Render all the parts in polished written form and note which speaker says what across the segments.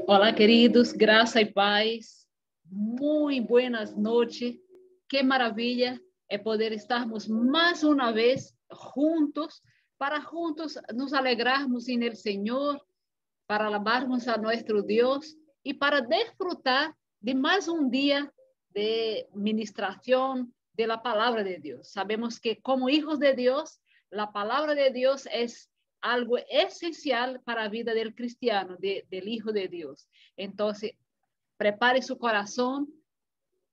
Speaker 1: Olá, queridos, graça e paz. Muito buenas noches. Que maravilha é poder estarmos mais uma vez juntos, para juntos nos alegrarmos en el Senhor, para alabarmos a nosso Deus e para desfrutar de mais um dia de ministração de la palabra de Deus. Sabemos que como hijos de Deus, la palabra de Deus es algo esencial para a vida del cristiano, del hijo de Dios. Entonces, prepare su corazón,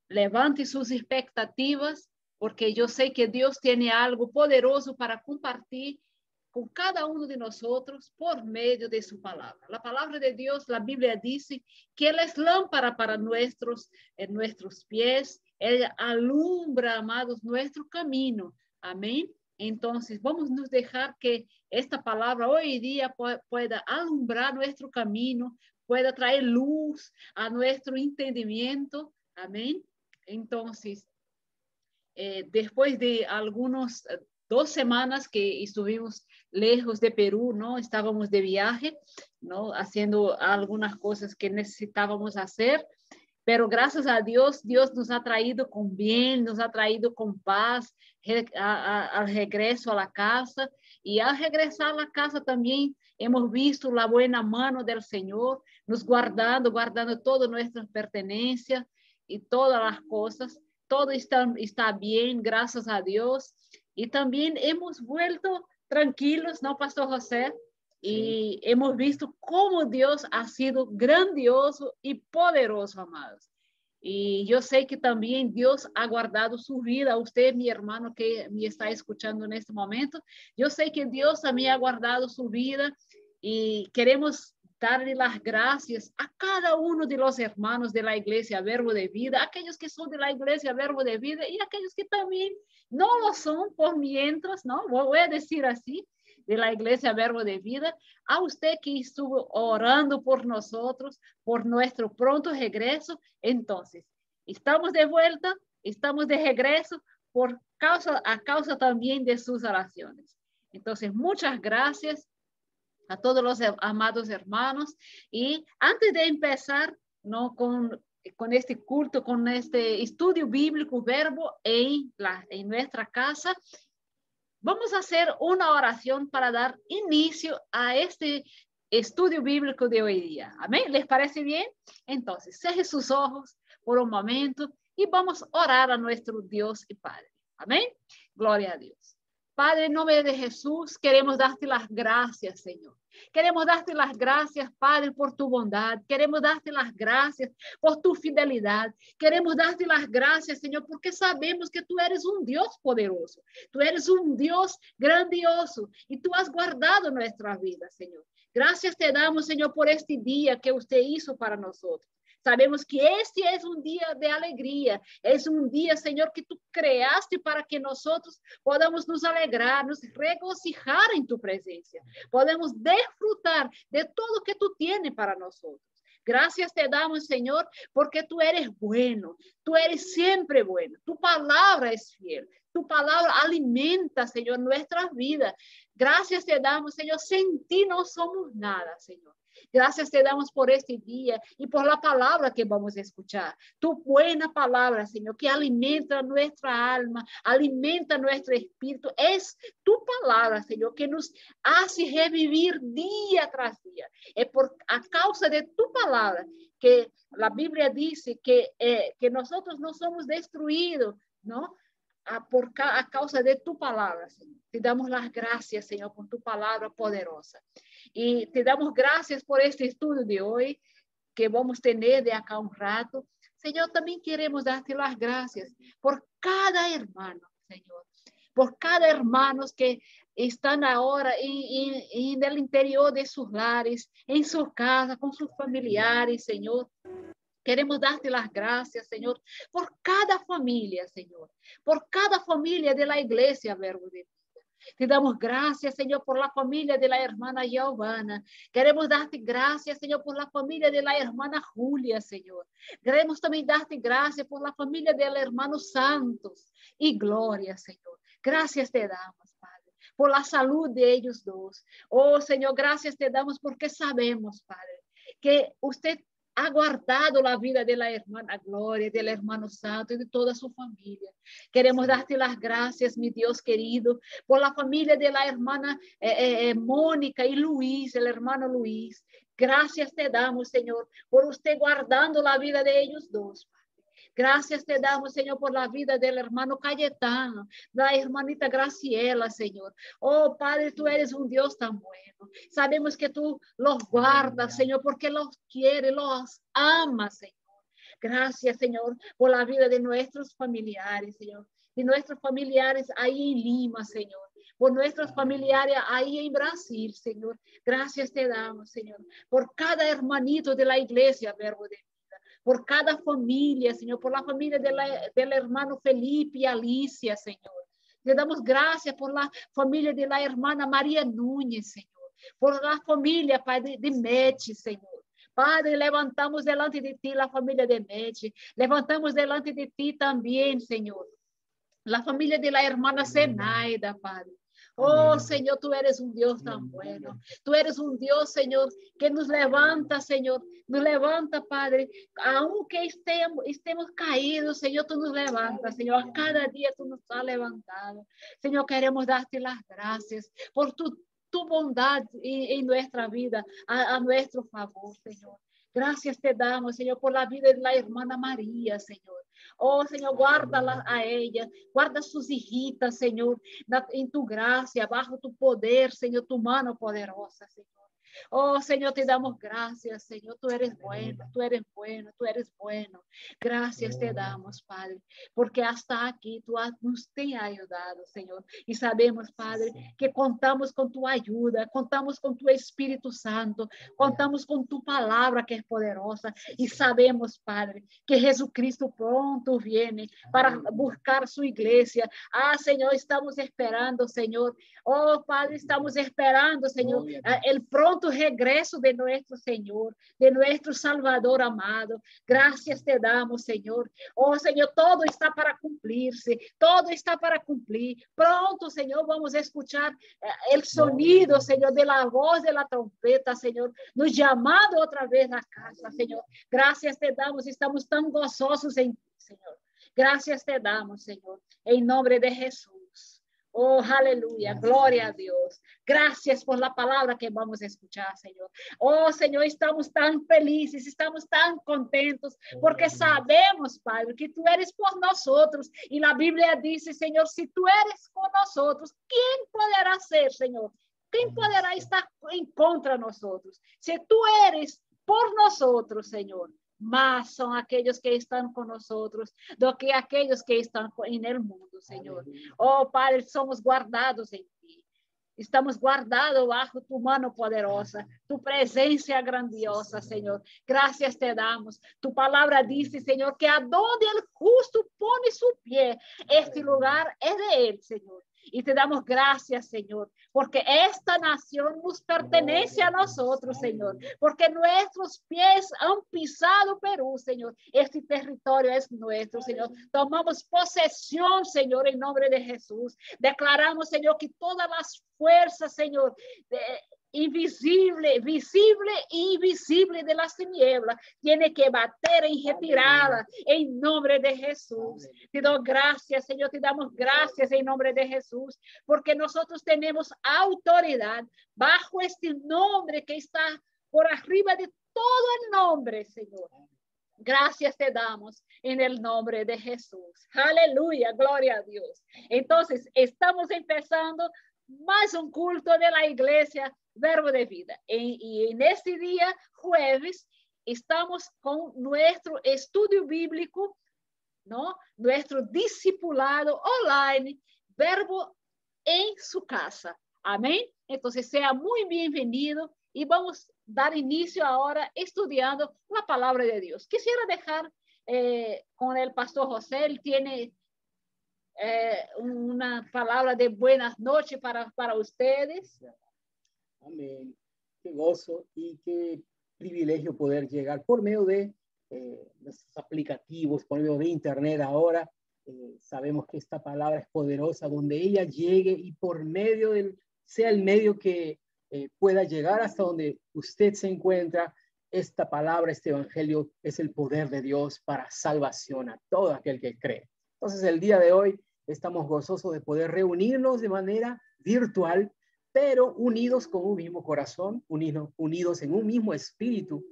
Speaker 1: levante sus expectativas, porque yo sé que Dios tiene algo poderoso para compartir con cada uno de nosotros por medio de su palabra. La palabra de Dios, la Biblia dice que Él es lámpara para nuestros pies, Él alumbra, amados, nuestro camino. Amén. Entonces, vamos a nos dejar que esta palabra hoy día pueda alumbrar nuestro camino, pueda traer luz a nuestro entendimiento. Amén. Entonces, después de algunos 2 semanas que estuvimos lejos de Perú, ¿no? Estábamos de viaje, ¿no? Haciendo algunas cosas que necesitábamos hacer, pero gracias a Dios, Dios nos ha traído con bien, nos ha traído con paz al regreso a la casa, y al regresar a la casa también hemos visto la buena mano del Señor, nos guardando todas nuestras pertenencias y todas las cosas. Todo está bien, gracias a Dios. Y también hemos vuelto tranquilos, ¿no, Pastor José? Y hemos visto cómo Dios ha sido grandioso y poderoso, amados. Y yo sé que también Dios ha guardado su vida. Usted, mi hermano que me está escuchando en este momento, yo sé que Dios también ha guardado su vida y queremos darle las gracias a cada uno de los hermanos de la Iglesia Verbo de Vida, aquellos que son de la Iglesia Verbo de Vida y aquellos que también no lo son por mientras, ¿no? Voy a decir así, de la Iglesia Verbo de Vida, a usted que estuvo orando por nosotros, por nuestro pronto regreso. Entonces, estamos de vuelta, estamos de regreso a causa también de sus oraciones. Entonces, muchas gracias a todos los amados hermanos. Y antes de empezar, ¿no? con este culto, con este estudio bíblico verbo en nuestra casa, vamos a hacer una oración para dar inicio a este estudio bíblico de hoy día. Amén. ¿Les parece bien? Entonces, cierre sus ojos por un momento y vamos a orar a nuestro Dios y Padre. Amén. Gloria a Dios. Padre, en nombre de Jesús, queremos darte las gracias, Señor. Queremos darte las gracias, Padre, por tu bondad. Queremos darte las gracias por tu fidelidad. Queremos darte las gracias, Señor, porque sabemos que tú eres un Dios poderoso. Tú eres un Dios grandioso y tú has guardado nuestra vida, Señor. Gracias te damos, Señor, por este día que usted hizo para nosotros. Sabemos que este es un día de alegría, es un día, Señor, que tú creaste para que nosotros podamos nos alegrar, nos regocijar en tu presencia, podemos disfrutar de todo que tú tienes para nosotros. Gracias te damos, Señor, porque tú eres bueno, tú eres siempre bueno, tu palabra es fiel, tu palabra alimenta, Señor, nuestras vidas. Gracias te damos, Señor, sin ti no somos nada, Señor. Gracias te damos por este día y por la palabra que vamos a escuchar. Tu buena palabra, Señor, que alimenta nuestra alma, alimenta nuestro espíritu. Es tu palabra, Señor, que nos hace revivir día tras día. Es a causa de tu palabra que la Biblia dice que nosotros no somos destruidos, ¿no? A causa de tu palabra, Señor. Te damos las gracias, Señor, por tu palabra poderosa. Y te damos gracias por este estudio de hoy que vamos a tener de acá un rato. Señor, también queremos darte las gracias por cada hermano, Señor. Por cada hermano que están ahora en el interior de sus lares, en sus casas, con sus familiares, Señor. Queremos darte las gracias, Señor, por cada familia, Señor, por cada familia de la Iglesia Verbo de Vida. Te damos gracias, Señor, por la familia de la hermana Giovanna. Queremos darte gracias, Señor, por la familia de la hermana Julia, Señor. Queremos también darte gracias por la familia del hermano Santos y Gloria, Señor. Gracias te damos, Padre, por la salud de ellos dos. Oh, Señor, gracias te damos porque sabemos, Padre, que usted ha guardado la vida de la hermana Gloria, del hermano Santo y de toda su familia. Queremos darte las gracias, mi Dios querido, por la familia de la hermana Mónica y Luis, el hermano Luis. Gracias te damos, Señor, por usted guardando la vida de ellos dos. Gracias te damos, Señor, por la vida del hermano Cayetano, la hermanita Graciela, Señor. Oh, Padre, tú eres un Dios tan bueno. Sabemos que tú los guardas, Señor, porque los quieres, los amas, Señor. Gracias, Señor, por la vida de nuestros familiares, Señor. De nuestros familiares ahí en Lima, Señor. Por nuestros familiares ahí en Brasil, Señor. Gracias te damos, Señor, por cada hermanito de la iglesia, Verbo de por cada familia, Señor, por la familia del hermano Felipe y Alicia, Señor. Le damos gracias por la familia de la hermana María Núñez, Señor, por la familia, Padre, de Meti, Señor. Padre, levantamos delante de ti la familia de Meti, levantamos delante de ti también, Señor, la familia de la hermana Zenaida, Padre. Oh, Señor, tú eres un Dios tan bueno. Tú eres un Dios, Señor, que nos levanta, Señor. Nos levanta, Padre. Aunque estemos caídos, Señor, tú nos levantas, Señor. A cada día tú nos has levantado. Señor, queremos darte las gracias por tu bondad en nuestra vida, a nuestro favor, Señor. Gracias te damos, Señor, por la vida de la hermana María, Señor. Oh, Señor, guárdala a ella, guarda sus hijitas, Señor, en tu gracia, bajo tu poder, Señor, tu mano poderosa, Señor. Oh, Señor, te damos gracias, Señor. Tú eres bueno, tú eres bueno, tú eres bueno. Gracias te damos, Padre, porque hasta aquí tú nos te has ayudado, Señor. Y sabemos, Padre, que contamos con tu ayuda, contamos con tu Espíritu Santo, contamos con tu palabra que es poderosa. Y sabemos, Padre, que Jesucristo pronto viene para buscar su iglesia. Ah, Señor, estamos esperando, Señor. Oh, Padre, estamos esperando, Señor, el pronto regreso de nuestro Señor, de nuestro Salvador amado. Gracias te damos, Señor. Oh, Señor, todo está para cumplirse, todo está para cumplir. Pronto, Señor, vamos a escuchar el sonido, Señor, de la voz de la trompeta, Señor, nos llamando otra vez a casa, Señor. Gracias te damos, estamos tan gozosos en ti, Señor. Gracias te damos, Señor, en nombre de Jesús. Oh, aleluya, gloria a Dios. Gracias por la palabra que vamos a escuchar, Señor. Oh, Señor, estamos tan felices, estamos tan contentos, porque sabemos, Padre, que tú eres por nosotros. Y la Biblia dice, Señor, si tú eres con nosotros, ¿quién podrá ser, Señor? ¿Quién podrá estar en contra de nosotros? Si tú eres por nosotros, Señor, más son aquellos que están con nosotros do que aquellos que están en el mundo, Señor. Oh, Padre, somos guardados en ti. Estamos guardados bajo tu mano poderosa, tu presencia grandiosa, Señor. Gracias te damos. Tu palabra dice, Señor, que a donde el justo pone su pie, este lugar es de él, Señor. Y te damos gracias, Señor, porque esta nación nos pertenece a nosotros, Señor, porque nuestros pies han pisado Perú, Señor. Este territorio es nuestro, Señor. Tomamos posesión, Señor, en nombre de Jesús. Declaramos, Señor, que todas las fuerzas, Señor, invisible, visible e invisible de las tinieblas, tiene que bater y retirarla en nombre de Jesús. Te doy gracias, Señor, te damos gracias en nombre de Jesús, porque nosotros tenemos autoridad bajo este nombre que está por arriba de todo el nombre, Señor. Gracias te damos en el nombre de Jesús. Aleluya, gloria a Dios. Entonces, estamos empezando más un culto de la iglesia Verbo de Vida. Y en este día, jueves, estamos con nuestro estudio bíblico, ¿no? Nuestro discipulado online, Verbo en su casa. Amén. Entonces, sea muy bienvenido y vamos a dar inicio ahora estudiando la palabra de Dios. Quisiera dejar con el pastor José, él tiene una palabra de buenas noches para ustedes.
Speaker 2: Amén. Qué gozo y qué privilegio poder llegar por medio de los aplicativos, por medio de internet ahora. Sabemos que esta palabra es poderosa, donde ella llegue y por medio del, sea el medio que pueda llegar hasta donde usted se encuentra, esta palabra, este evangelio es el poder de Dios para salvación a todo aquel que cree. Entonces el día de hoy estamos gozosos de poder reunirnos de manera virtual, pero unidos con un mismo corazón, unidos en un mismo espíritu,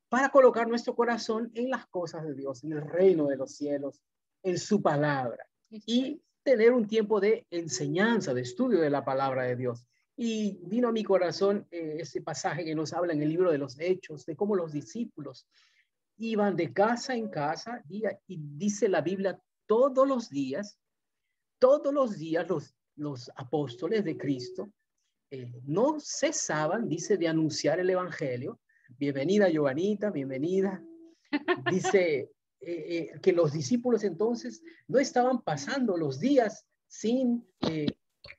Speaker 2: para colocar nuestro corazón en las cosas de Dios, en el reino de los cielos, en su palabra, y tener un tiempo de enseñanza, de estudio de la palabra de Dios. Y vino a mi corazón ese pasaje que nos habla en el libro de los Hechos, de cómo los discípulos iban de casa en casa, y dice la Biblia, todos los días los apóstoles de Cristo no cesaban, dice, de anunciar el evangelio. Bienvenida, Giovanita, bienvenida. Dice que los discípulos entonces no estaban pasando los días sin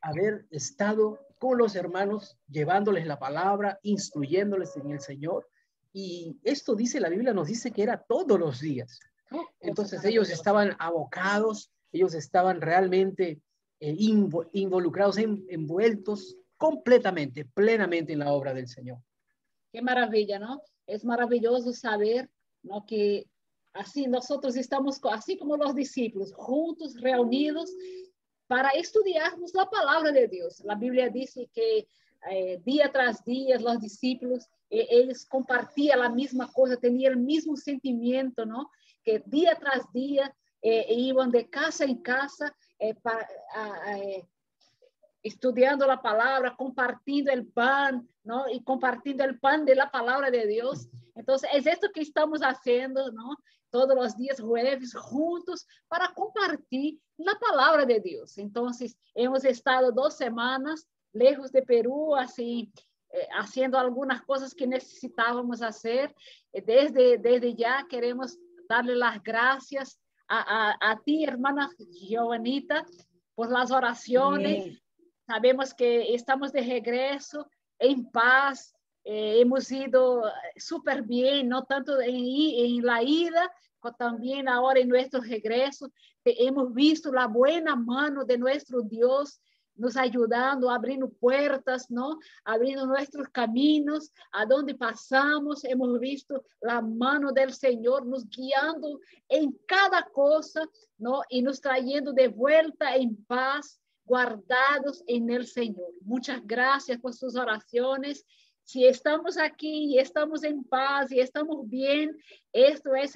Speaker 2: haber estado con los hermanos, llevándoles la palabra, instruyéndoles en el Señor. Y esto dice, la Biblia nos dice que era todos los días. Entonces ellos estaban abocados, ellos estaban realmente involucrados, envueltos completamente, plenamente en la obra del Señor.
Speaker 1: Qué maravilla, ¿no? Es maravilloso saber, ¿no? Que así nosotros estamos, así como los discípulos, juntos, reunidos, para estudiarnos la palabra de Dios. La Biblia dice que día tras día los discípulos, ellos compartían la misma cosa, tenían el mismo sentimiento, ¿no? Que día tras día iban de casa en casa estudiando la palabra, compartiendo el pan, ¿no? Y compartiendo el pan de la palabra de Dios. Entonces, es esto que estamos haciendo, ¿no? Todos los días jueves juntos para compartir la palabra de Dios. Entonces, hemos estado 2 semanas lejos de Perú, así, haciendo algunas cosas que necesitábamos hacer. Desde ya queremos darle las gracias a ti, hermana Giovanita, por las oraciones.
Speaker 2: Sí.
Speaker 1: Sabemos que estamos de regreso en paz, hemos ido súper bien, no tanto en la ida, como también ahora en nuestro regreso. Hemos visto la buena mano de nuestro Dios nos ayudando, abriendo puertas, ¿no? Abriendo nuestros caminos, a donde pasamos, hemos visto la mano del Señor nos guiando en cada cosa, ¿no? Y nos trayendo de vuelta en paz, guardados en el Señor. Muchas gracias por sus oraciones. Si estamos aquí y estamos en paz y estamos bien, esto es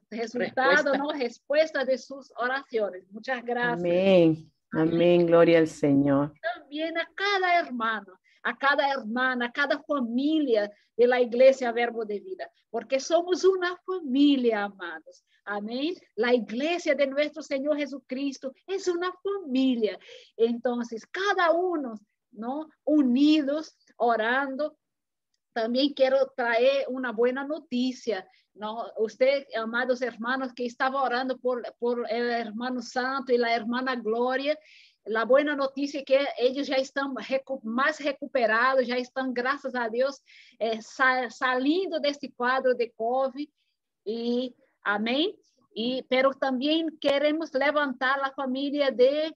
Speaker 1: resultado, ¿no? Respuesta de sus oraciones. Muchas gracias.
Speaker 3: Amén. Amén, gloria al Señor.
Speaker 1: También a cada hermano, a cada hermana, a cada familia de la Iglesia Verbo de Vida, porque somos una familia, amados. Amén. La iglesia de nuestro Señor Jesucristo es una familia. Entonces, cada uno, ¿no? Unidos, orando. También quiero traer una buena noticia, ¿no? Usted, amados hermanos, que estaba orando por el hermano Santo y la hermana Gloria, la buena noticia es que ellos ya están más recuperados, ya están, gracias a Dios, saliendo de este cuadro de COVID. Y amén. Pero también queremos levantar la familia de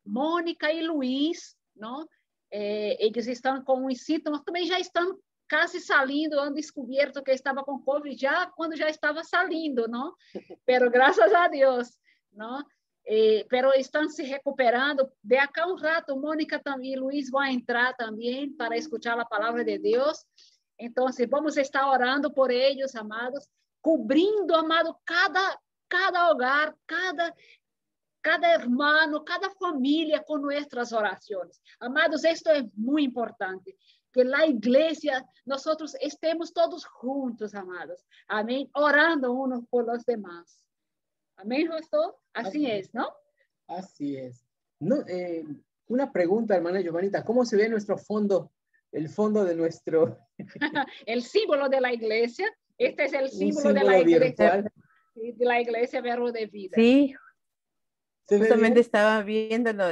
Speaker 1: Mónica y Luis, ¿no? Ellos están con un síntomas, también ya están casi saliendo, han descubierto que estaba con COVID ya cuando ya estaba saliendo, ¿no? Pero gracias a Dios, ¿no? Pero están se recuperando. De acá un rato, Mónica y Luis van a entrar también para escuchar la palabra de Dios. Entonces, vamos a estar orando por ellos, amados, cubrindo, amado, cada hogar, cada hermano, cada familia con nuestras oraciones. Amados, esto es muy importante, que la iglesia, nosotros estemos todos juntos, amados. Amén. Orando unos por los demás. Amén, Pastor. Así es, ¿no?
Speaker 2: Así es. No, una pregunta, hermana Giovanita, ¿cómo se ve nuestro fondo, el fondo de nuestro...
Speaker 1: El símbolo de la iglesia. Este es el símbolo de la iglesia Verbo de Vida.
Speaker 3: Sí, justamente estaba viéndolo.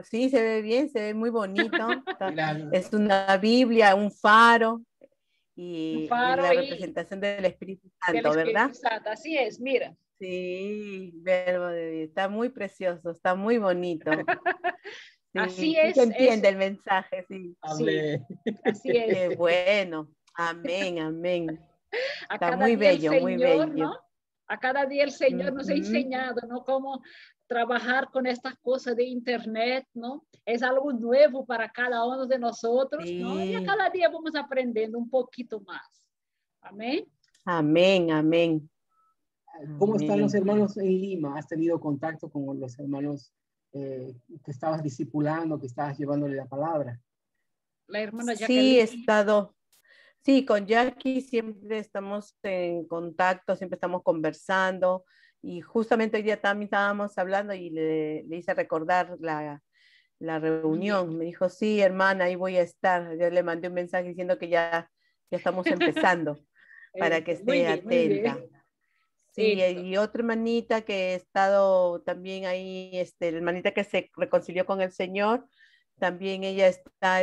Speaker 3: Sí, se ve bien, se ve muy bonito. Es una Biblia, un faro. Y la representación del Espíritu Santo, ¿verdad?
Speaker 1: Santo, así es, mira.
Speaker 3: Sí, Verbo de Vida. Está muy precioso, está muy bonito. Sí,
Speaker 1: así es.
Speaker 3: Se entiende el mensaje, sí.
Speaker 1: Sí, así es.
Speaker 3: Qué bueno. Amén, amén.
Speaker 1: A
Speaker 3: Está
Speaker 1: cada
Speaker 3: muy
Speaker 1: día
Speaker 3: bello,
Speaker 1: el
Speaker 3: muy
Speaker 1: Señor,
Speaker 3: bello.
Speaker 1: ¿no? A cada día el Señor nos ha
Speaker 3: Ujú.
Speaker 1: enseñado, ¿no? Cómo trabajar con estas cosas de internet, ¿no? Es algo nuevo para cada uno de nosotros, ¿no? Y a
Speaker 3: Sí,
Speaker 1: cada día vamos aprendiendo un poquito más. Amén.
Speaker 3: amén, amén,
Speaker 2: ¿Cómo están los
Speaker 3: amén.
Speaker 2: hermanos en Lima? ¿Has tenido contacto con los hermanos que estabas discipulando, que estabas llevándole la palabra?
Speaker 1: La hermana
Speaker 3: Sí, he
Speaker 1: Jacqueline.
Speaker 3: estado, sí, con Jackie siempre estamos en contacto, siempre estamos conversando y justamente hoy día también estábamos hablando y le hice recordar la reunión. Me dijo, sí, hermana, ahí voy a estar. Yo le mandé un mensaje diciendo que ya estamos empezando para que
Speaker 1: Muy
Speaker 3: esté
Speaker 1: bien, muy
Speaker 3: atenta.
Speaker 1: bien.
Speaker 3: Sí,
Speaker 1: Eso.
Speaker 3: y otra hermanita que he estado también ahí, la hermanita que se reconcilió con el Señor, también ella está,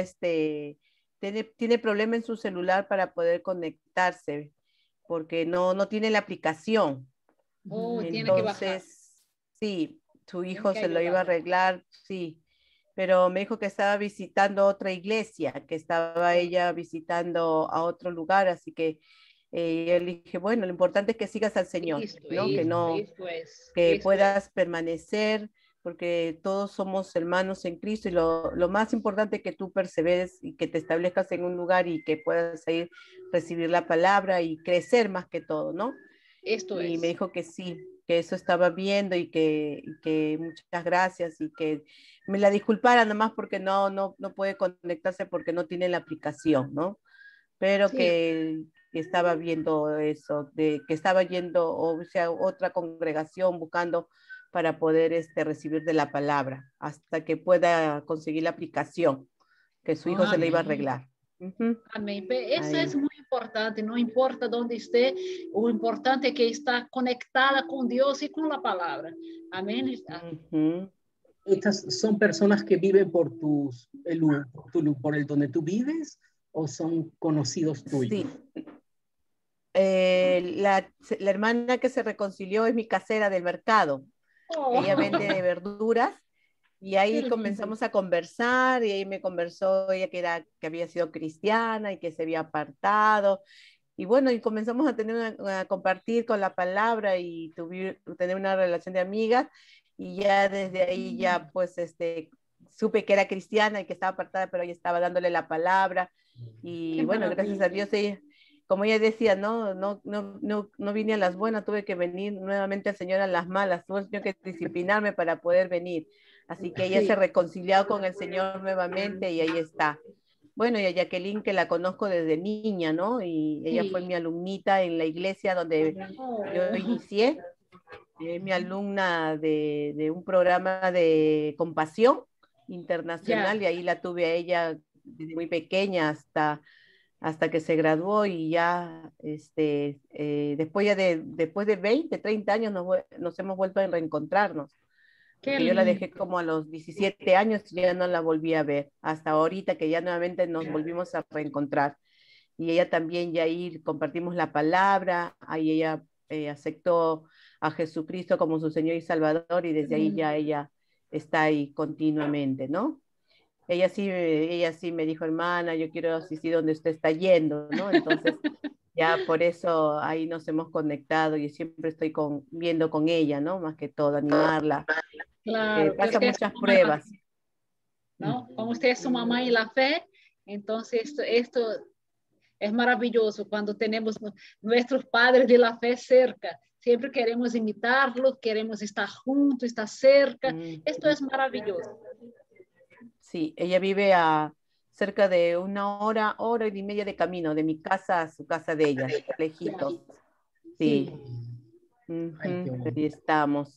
Speaker 3: tiene problema en su celular para poder conectarse, porque no tiene la aplicación.
Speaker 1: Oh, tiene que bajar,
Speaker 3: Entonces, sí, su
Speaker 1: tiene
Speaker 3: hijo
Speaker 1: que
Speaker 3: se lo iba a
Speaker 1: ayudar.
Speaker 3: arreglar, sí, pero me dijo que estaba visitando otra iglesia, que estaba ella visitando a otro lugar, así que yo le dije, bueno, lo importante es que sigas al Señor,
Speaker 1: Esto,
Speaker 3: ¿no? Que
Speaker 1: esto,
Speaker 3: no,
Speaker 1: esto es,
Speaker 3: que
Speaker 1: esto es.
Speaker 3: puedas permanecer, porque todos somos hermanos en Cristo y lo más importante es que tú perseveres y que te establezcas en un lugar y que puedas ir recibir la palabra y crecer más que todo, ¿no?
Speaker 1: Esto
Speaker 3: Y me
Speaker 1: es.
Speaker 3: dijo que sí, que eso estaba viendo y que muchas gracias y que me la disculpara nomás porque no puede conectarse porque no tiene la aplicación, ¿no? Pero
Speaker 1: Sí,
Speaker 3: que estaba viendo eso, de que estaba yendo, o sea, otra congregación buscando para poder recibir de la palabra, hasta que pueda conseguir la aplicación, que su hijo se le iba a
Speaker 1: amén.
Speaker 3: arreglar. Ujú,
Speaker 1: Amén. Eso es
Speaker 3: ahí.
Speaker 1: muy importante, no importa dónde esté, lo importante es que está conectada con Dios y con la palabra. Amén.
Speaker 3: Ujú.
Speaker 2: ¿Estas son personas que viven por por el donde tú vives o son conocidos tuyos?
Speaker 3: Sí, la hermana que se reconcilió es mi casera del mercado. Ella vende
Speaker 2: Oh,
Speaker 3: verduras y
Speaker 1: Qué
Speaker 3: ahí
Speaker 1: lindo.
Speaker 3: comenzamos a conversar y ahí me conversó ella que había sido cristiana y que se había apartado. Y bueno, y comenzamos a a compartir con la palabra y tener una relación de amigas y ya desde ahí ya pues supe que era cristiana y que estaba apartada, pero ella estaba dándole la palabra
Speaker 1: Qué
Speaker 3: y bueno, gracias a
Speaker 1: maravilla.
Speaker 3: Dios ella, como ella decía, no vine a las buenas, tuve que venir nuevamente al Señor a las malas, tuve el Señor que disciplinarme para poder venir. Así que ella se
Speaker 1: Sí.
Speaker 3: reconcilió con el Señor nuevamente y ahí está. Bueno, y a Jacqueline, que la conozco desde niña, ¿no? Y ella fue
Speaker 1: Sí.
Speaker 3: mi alumnita en la iglesia donde yo
Speaker 1: Oh,
Speaker 3: inicié, mi alumna de un programa de compasión internacional
Speaker 1: ya.
Speaker 3: y ahí la tuve a ella desde muy pequeña hasta que se graduó y ya después de 20, 30 años nos hemos vuelto a reencontrarnos
Speaker 1: Qué
Speaker 3: porque yo la dejé
Speaker 1: lindo.
Speaker 3: como a los 17 años y ya no la volví a ver, hasta ahorita que ya nuevamente nos volvimos a reencontrar. Y ella también, ya ahí compartimos la palabra, ahí ella aceptó a Jesucristo como su Señor y Salvador y
Speaker 1: Qué
Speaker 3: desde ahí ya
Speaker 1: lindo.
Speaker 3: ella está ahí continuamente, ¿no? Ella sí me dijo, hermana, yo quiero asistir donde usted está yendo, ¿no? Entonces, ya por eso ahí nos hemos conectado y siempre estoy viendo con ella, ¿no? Más que todo, animarla porque
Speaker 1: Claro, que
Speaker 3: pasa
Speaker 1: usted es su
Speaker 3: muchas
Speaker 1: mamá en la
Speaker 3: pruebas.
Speaker 1: fe, ¿no? Como usted es su mamá en la fe, entonces esto es maravilloso cuando tenemos nuestros padres de la fe cerca. Siempre queremos imitarlos, queremos estar juntos, estar cerca.
Speaker 3: Mm,
Speaker 1: Esto es maravilloso.
Speaker 3: sí, ella vive a cerca de una hora y media de camino, de mi casa a su casa de ella,
Speaker 1: Ya.
Speaker 3: lejitos.
Speaker 1: Sí.
Speaker 3: Sí,
Speaker 2: ay, qué
Speaker 3: ahí
Speaker 2: bonito.
Speaker 3: estamos.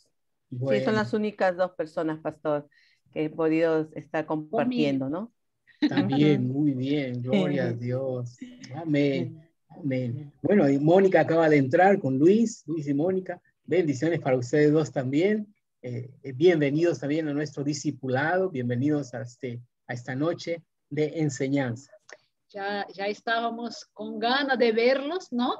Speaker 3: Sí, son
Speaker 2: Bueno,
Speaker 3: las únicas dos personas, pastor, que he podido estar
Speaker 1: Conmigo.
Speaker 3: compartiendo, ¿no?
Speaker 2: está bien,
Speaker 3: Ujú.
Speaker 2: muy bien, gloria a Dios. Amén, amén. Bueno, y Mónica acaba de entrar con Luis y Mónica. Bendiciones para ustedes dos también. Bienvenidos también a nuestro discipulado, bienvenidos a esta noche de enseñanza.
Speaker 1: Ya estábamos con ganas de verlos, ¿no?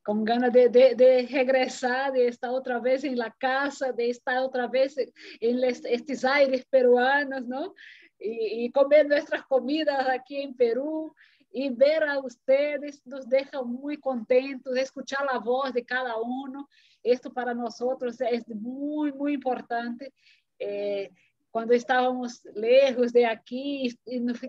Speaker 1: Con ganas de regresar, de estar otra vez en la casa, de estar otra vez en estos aires peruanos, ¿no? Y comer nuestras comidas aquí en Perú y ver a ustedes nos deja muy contentos, escuchar la voz de cada uno. Esto para nosotros es muy, muy importante. Cuando estábamos lejos de aquí y nos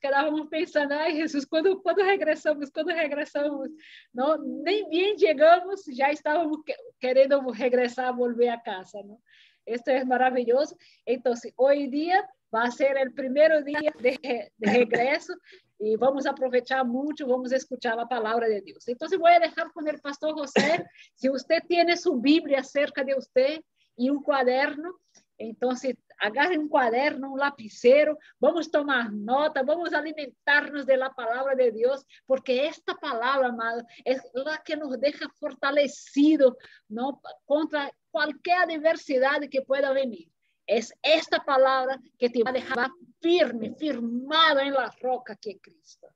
Speaker 1: quedábamos pensando, ay Jesús, ¿cuándo regresamos? ¿Cuándo regresamos? No, nem bien llegamos, ya estábamos queriendo regresar, volver a casa, ¿no? Esto es maravilloso. Entonces, hoy día va a ser el primer día de regreso y vamos a aprovechar mucho, vamos a escuchar la palabra de Dios. Entonces, voy a dejar con el pastor José, si usted tiene su Biblia cerca de usted y un cuaderno, entonces agarre un cuaderno, un lapicero, vamos a tomar nota, vamos a alimentarnos de la palabra de Dios, porque esta palabra, amado, es la que nos deja fortalecidos, ¿no? Contra cualquier adversidad que pueda venir. Es esta palabra que te va a dejar firme, firmado en la roca que es Cristo.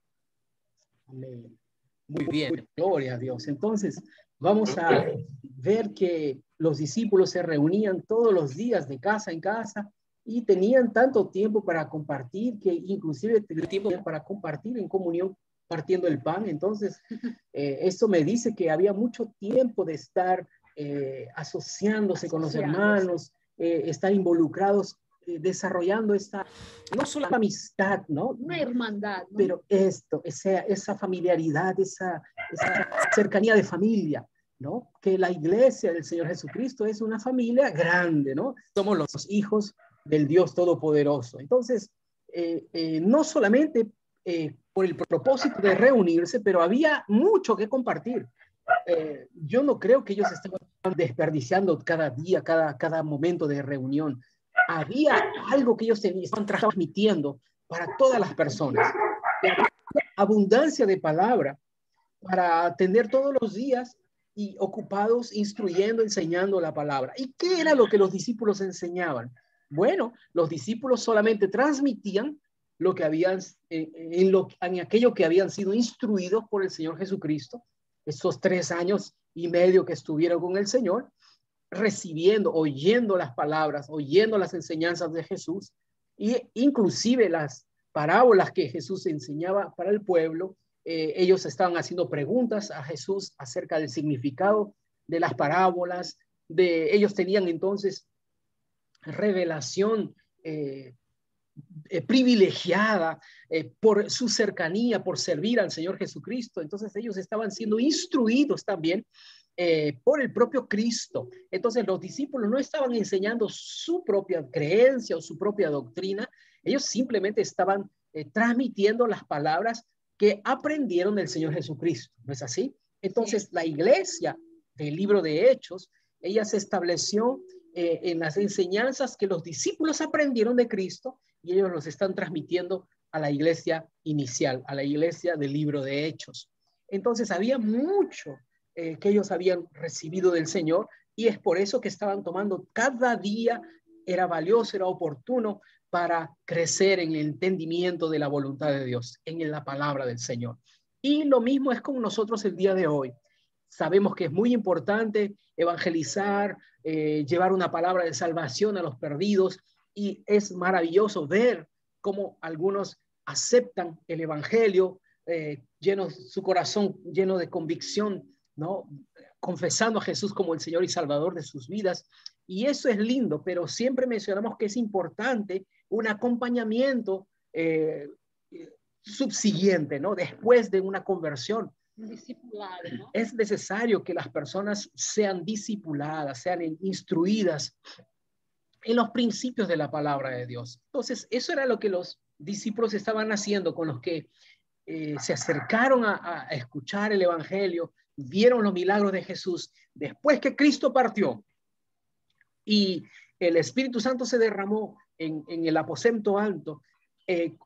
Speaker 2: Amén. Muy bien, gloria a Dios. Entonces, vamos a ver que los discípulos se reunían todos los días de casa en casa y tenían tanto tiempo para compartir que inclusive tenían tiempo para compartir en comunión partiendo el pan. Entonces, esto me dice que había mucho tiempo de estar asociándose con los hermanos, estar involucrados, desarrollando esta, no solo la amistad, ¿no?
Speaker 1: Una hermandad, ¿no?
Speaker 2: Pero esa familiaridad, esa cercanía de familia, ¿no? Que la iglesia del Señor Jesucristo es una familia grande, ¿no? Somos los hijos del Dios Todopoderoso. Entonces, no solamente por el propósito de reunirse, pero había mucho que compartir. Yo no creo que ellos estaban desperdiciando cada día, cada momento de reunión. Había algo que ellos estaban transmitiendo para todas las personas. Abundancia de palabra para atender todos los días y ocupados instruyendo, enseñando la palabra. ¿Y qué era lo que los discípulos enseñaban? Bueno, los discípulos solamente transmitían lo que habían, en aquello que habían sido instruidos por el Señor Jesucristo, esos 3 años y medio que estuvieron con el Señor, recibiendo, oyendo las palabras, oyendo las enseñanzas de Jesús, e inclusive las parábolas que Jesús enseñaba para el pueblo. Ellos estaban haciendo preguntas a Jesús acerca del significado de las parábolas. Ellos tenían entonces revelación privilegiada por su cercanía, por servir al Señor Jesucristo. Entonces ellos estaban siendo instruidos también por el propio Cristo. Entonces los discípulos no estaban enseñando su propia creencia o su propia doctrina, ellos simplemente estaban transmitiendo las palabras que aprendieron del Señor Jesucristo, ¿no es así? Entonces la iglesia del libro de Hechos, ella se estableció en las enseñanzas que los discípulos aprendieron de Cristo y ellos los están transmitiendo a la iglesia inicial, a la iglesia del libro de Hechos. Entonces había mucho que ellos habían recibido del Señor y es por eso que estaban tomando cada día, era valioso, era oportuno para crecer en el entendimiento de la voluntad de Dios, en la palabra del Señor. Y lo mismo es con nosotros el día de hoy. Sabemos que es muy importante evangelizar, llevar una palabra de salvación a los perdidos, y es maravilloso ver cómo algunos aceptan el evangelio, su corazón lleno de convicción, ¿no? Confesando a Jesús como el Señor y Salvador de sus vidas. Y eso es lindo, pero siempre mencionamos que es importante un acompañamiento subsiguiente, ¿no? Después de una conversión.
Speaker 1: Discipulado, ¿no?
Speaker 2: Es necesario que las personas sean discipuladas, sean instruidas en los principios de la palabra de Dios. Entonces, eso era lo que los discípulos estaban haciendo con los que se acercaron a escuchar el evangelio, vieron los milagros de Jesús. Después que Cristo partió y el Espíritu Santo se derramó en el aposento alto,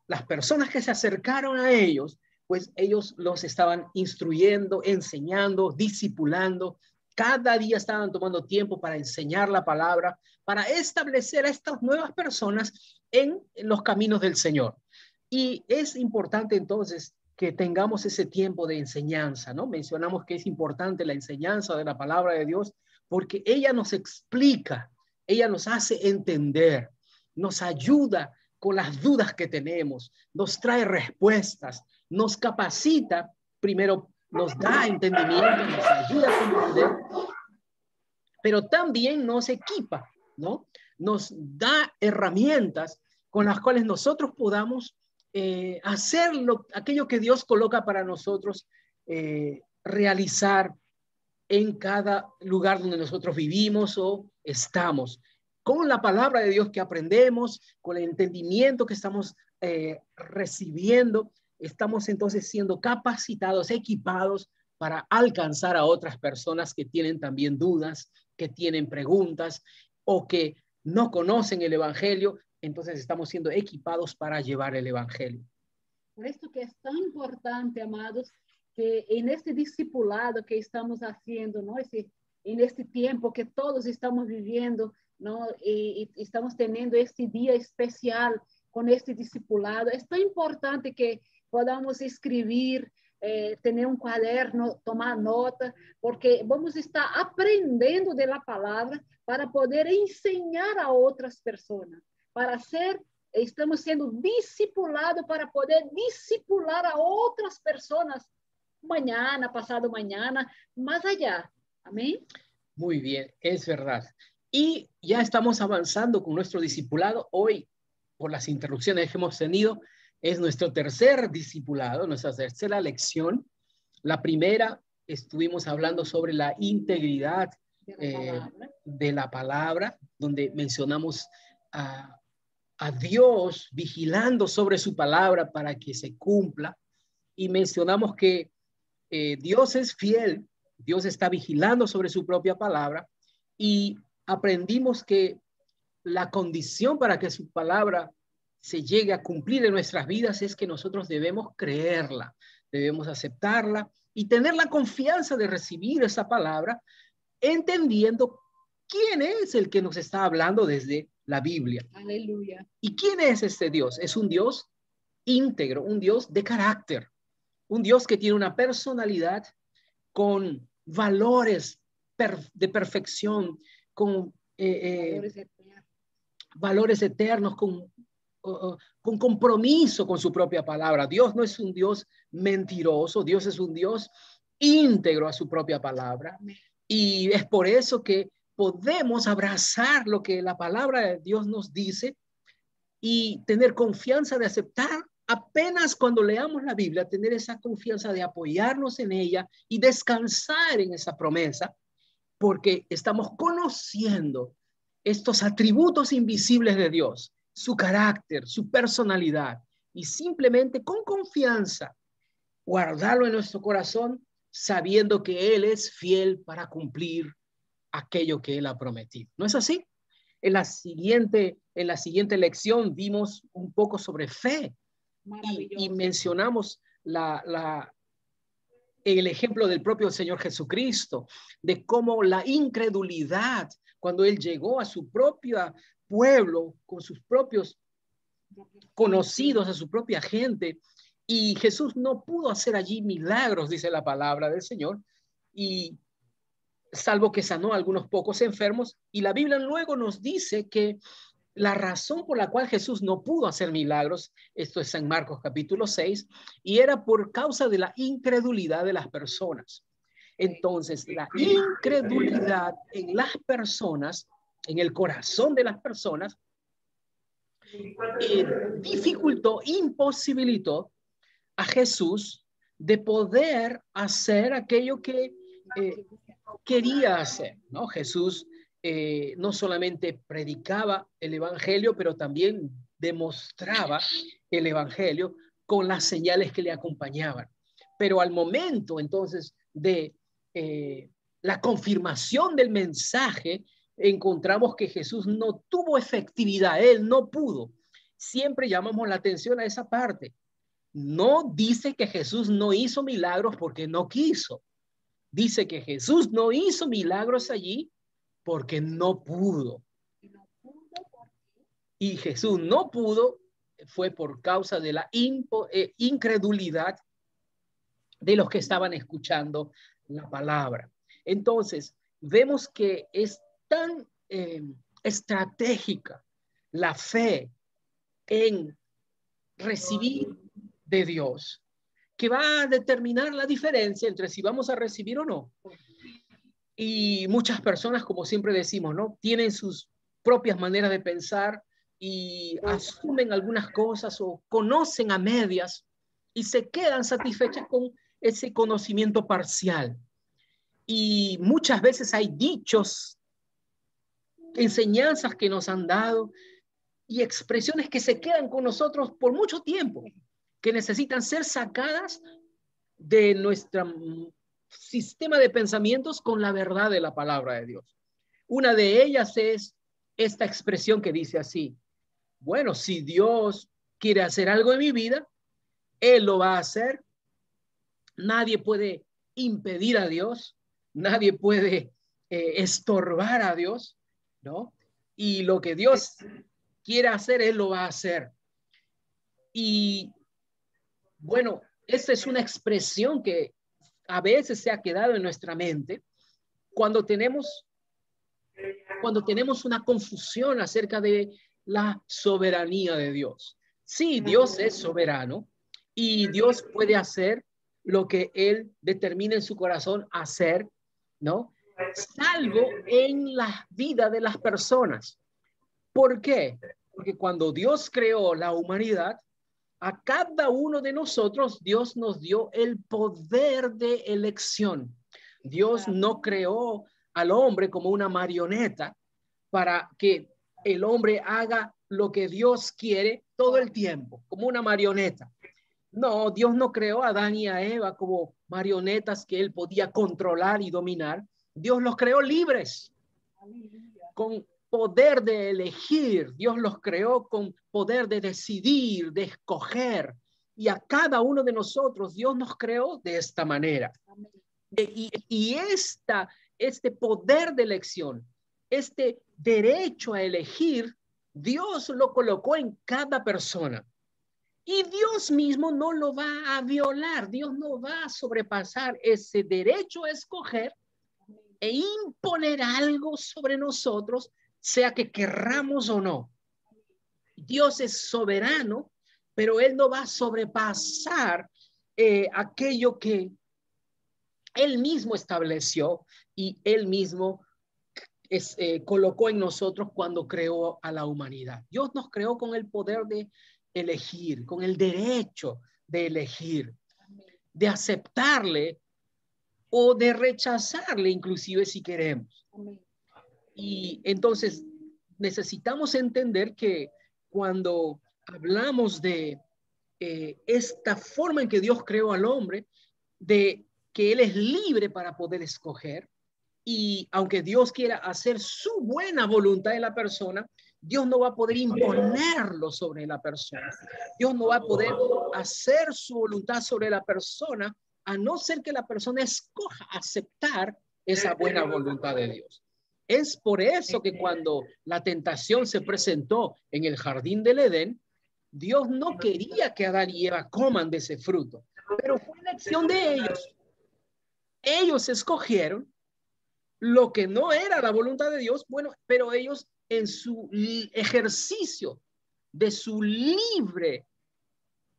Speaker 2: las personas que se acercaron a ellos, pues ellos los estaban instruyendo, enseñando, discipulando. Cada día estaban tomando tiempo para enseñar la palabra, para establecer a estas nuevas personas en los caminos del Señor. Y es importante entonces que tengamos ese tiempo de enseñanza, ¿no? Mencionamos que es importante la enseñanza de la palabra de Dios porque ella nos explica, ella nos hace entender, nos ayuda con las dudas que tenemos, nos trae respuestas, nos capacita, primero nos da entendimiento, nos ayuda a comprender, pero también nos equipa, ¿no? Nos da herramientas con las cuales nosotros podamos hacer aquello que Dios coloca para nosotros realizar en cada lugar donde nosotros vivimos o estamos. Con la palabra de Dios que aprendemos, con el entendimiento que estamos recibiendo, estamos entonces siendo capacitados, equipados para alcanzar a otras personas que tienen también dudas, que tienen preguntas o que no conocen el evangelio. Entonces estamos siendo equipados para llevar el evangelio.
Speaker 1: Por esto que es tan importante, amados, que en este discipulado que estamos haciendo, ¿no? En este tiempo que todos estamos viviendo, ¿no? Y estamos teniendo este día especial con este discipulado. Es tan importante que podamos escribir, tener un cuaderno, tomar nota, porque vamos a estar aprendiendo de la palabra para poder enseñar a otras personas, para ser, estamos siendo discipulados para poder discipular a otras personas mañana, pasado mañana, más allá. Amén.
Speaker 2: Muy bien, es verdad. Y ya estamos avanzando con nuestro discipulado. Hoy, por las interrupciones que hemos tenido, es nuestro tercer discipulado, nuestra tercera lección. La primera, estuvimos hablando sobre la integridad de la palabra, donde mencionamos a Dios vigilando sobre su palabra para que se cumpla. Y mencionamos que Dios es fiel, Dios está vigilando sobre su propia palabra, y aprendimos que la condición para que su palabra se llegue a cumplir en nuestras vidas es que nosotros debemos creerla, debemos aceptarla y tener la confianza de recibir esa palabra, entendiendo quién es el que nos está hablando desde la Biblia.
Speaker 1: Aleluya.
Speaker 2: ¿Y quién es este Dios? Es un Dios íntegro, un Dios de carácter, un Dios que tiene una personalidad con valores de perfección, con valores eternos, con compromiso con su propia palabra. Dios no es un Dios mentiroso, Dios es un Dios íntegro a su propia palabra. Y es por eso que podemos abrazar lo que la palabra de Dios nos dice y tener confianza de aceptar. Apenas cuando leamos la Biblia, tener esa confianza de apoyarnos en ella y descansar en esa promesa, porque estamos conociendo estos atributos invisibles de Dios, su carácter, su personalidad, y simplemente con confianza guardarlo en nuestro corazón, sabiendo que Él es fiel para cumplir aquello que Él ha prometido. ¿No es así? En la siguiente lección vimos un poco sobre fe y mencionamos el ejemplo del propio Señor Jesucristo, de cómo la incredulidad, cuando Él llegó a su propio pueblo, con sus propios conocidos, a su propia gente, y Jesús no pudo hacer allí milagros, dice la palabra del Señor, y salvo que sanó a algunos pocos enfermos, y la Biblia luego nos dice que la razón por la cual Jesús no pudo hacer milagros, esto es en Marcos capítulo 6, y era por causa de la incredulidad de las personas. Entonces, la incredulidad en las personas, en el corazón de las personas, dificultó, imposibilitó a Jesús de poder hacer aquello que quería hacer, ¿no? Jesús no solamente predicaba el evangelio, pero también demostraba el evangelio con las señales que le acompañaban. Pero al momento entonces de la confirmación del mensaje, encontramos que Jesús no tuvo efectividad, Él no pudo. Siempre llamamos la atención a esa parte. No dice que Jesús no hizo milagros porque no quiso. Dice que Jesús no hizo milagros allí porque no pudo. Y Jesús no pudo fue por causa de la incredulidad de los que estaban escuchando la palabra. Entonces, vemos que es tan estratégica la fe en recibir de Dios,
Speaker 4: que va a determinar la diferencia entre si vamos a recibir o no. Y muchas personas, como siempre decimos, ¿no? Tienen sus propias maneras de pensar y asumen algunas cosas o conocen a medias y se quedan satisfechas con ese conocimiento parcial. Y muchas veces hay dichos, enseñanzas que nos han dado y expresiones que se quedan con nosotros por mucho tiempo, que necesitan ser sacadas de nuestro sistema de pensamientos con la verdad de la palabra de Dios. Una de ellas es esta expresión que dice así: bueno, si Dios quiere hacer algo en mi vida, Él lo va a hacer. Nadie puede impedir a Dios, nadie puede estorbar a Dios, ¿no? Y lo que Dios quiere hacer, Él lo va a hacer. Y bueno, esta es una expresión que a veces se ha quedado en nuestra mente cuando tenemos una confusión acerca de la soberanía de Dios. Sí, Dios es soberano y Dios puede hacer lo que Él determina en su corazón hacer, ¿no? Salvo en la vida de las personas. ¿Por qué? Porque cuando Dios creó la humanidad, a cada uno de nosotros Dios nos dio el poder de elección. Dios no creó al hombre como una marioneta para que el hombre haga lo que Dios quiere todo el tiempo, como una marioneta. No, Dios no creó a Adán y a Eva como marionetas que él podía controlar y dominar. Dios los creó libres, con poder de elegir. Dios los creó con poder de decidir, de escoger. Y a cada uno de nosotros Dios nos creó de esta manera. Y este poder de elección, este derecho a elegir, Dios lo colocó en cada persona. Y Dios mismo no lo va a violar. Dios no va a sobrepasar ese derecho a escoger e imponer algo sobre nosotros, sea que querramos o no. Dios es soberano, pero Él no va a sobrepasar aquello que Él mismo estableció y Él mismo colocó en nosotros cuando creó a la humanidad. Dios nos creó con el poder de elegir, con el derecho de elegir, de aceptarle o de rechazarle, inclusive si queremos. Y entonces necesitamos entender que cuando hablamos de esta forma en que Dios creó al hombre, de que él es libre para poder escoger, y aunque Dios quiera hacer su buena voluntad en la persona, Dios no va a poder imponerlo sobre la persona. Dios no va a poder hacer su voluntad sobre la persona, a no ser que la persona escoja aceptar esa buena voluntad de Dios. Es por eso que cuando la tentación se presentó en el jardín del Edén, Dios no quería que Adán y Eva coman de ese fruto, pero fue elección de ellos. Ellos escogieron lo que no era la voluntad de Dios, bueno, pero ellos en su ejercicio de su libre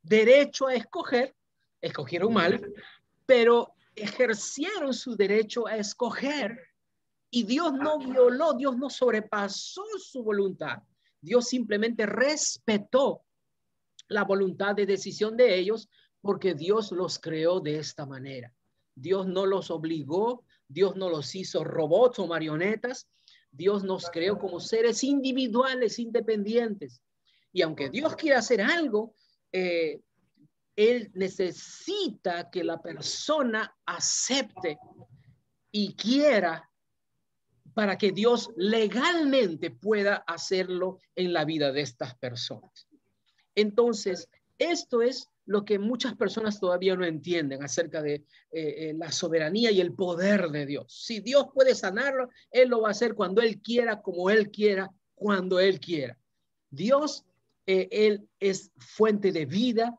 Speaker 4: derecho a escoger, escogieron mal, pero ejercieron su derecho a escoger y Dios no violó, Dios no sobrepasó su voluntad. Dios simplemente respetó la voluntad de decisión de ellos porque Dios los creó de esta manera. Dios no los obligó, Dios no los hizo robots o marionetas. Dios nos creó como seres individuales, independientes. Y aunque Dios quiera hacer algo, Él necesita que la persona acepte y quiera para que Dios legalmente pueda hacerlo en la vida de estas personas. Entonces, esto es lo que muchas personas todavía no entienden acerca de la soberanía y el poder de Dios. Si Dios puede sanarlo, Él lo va a hacer cuando Él quiera, como Él quiera, cuando Él quiera. Dios, Él es fuente de vida.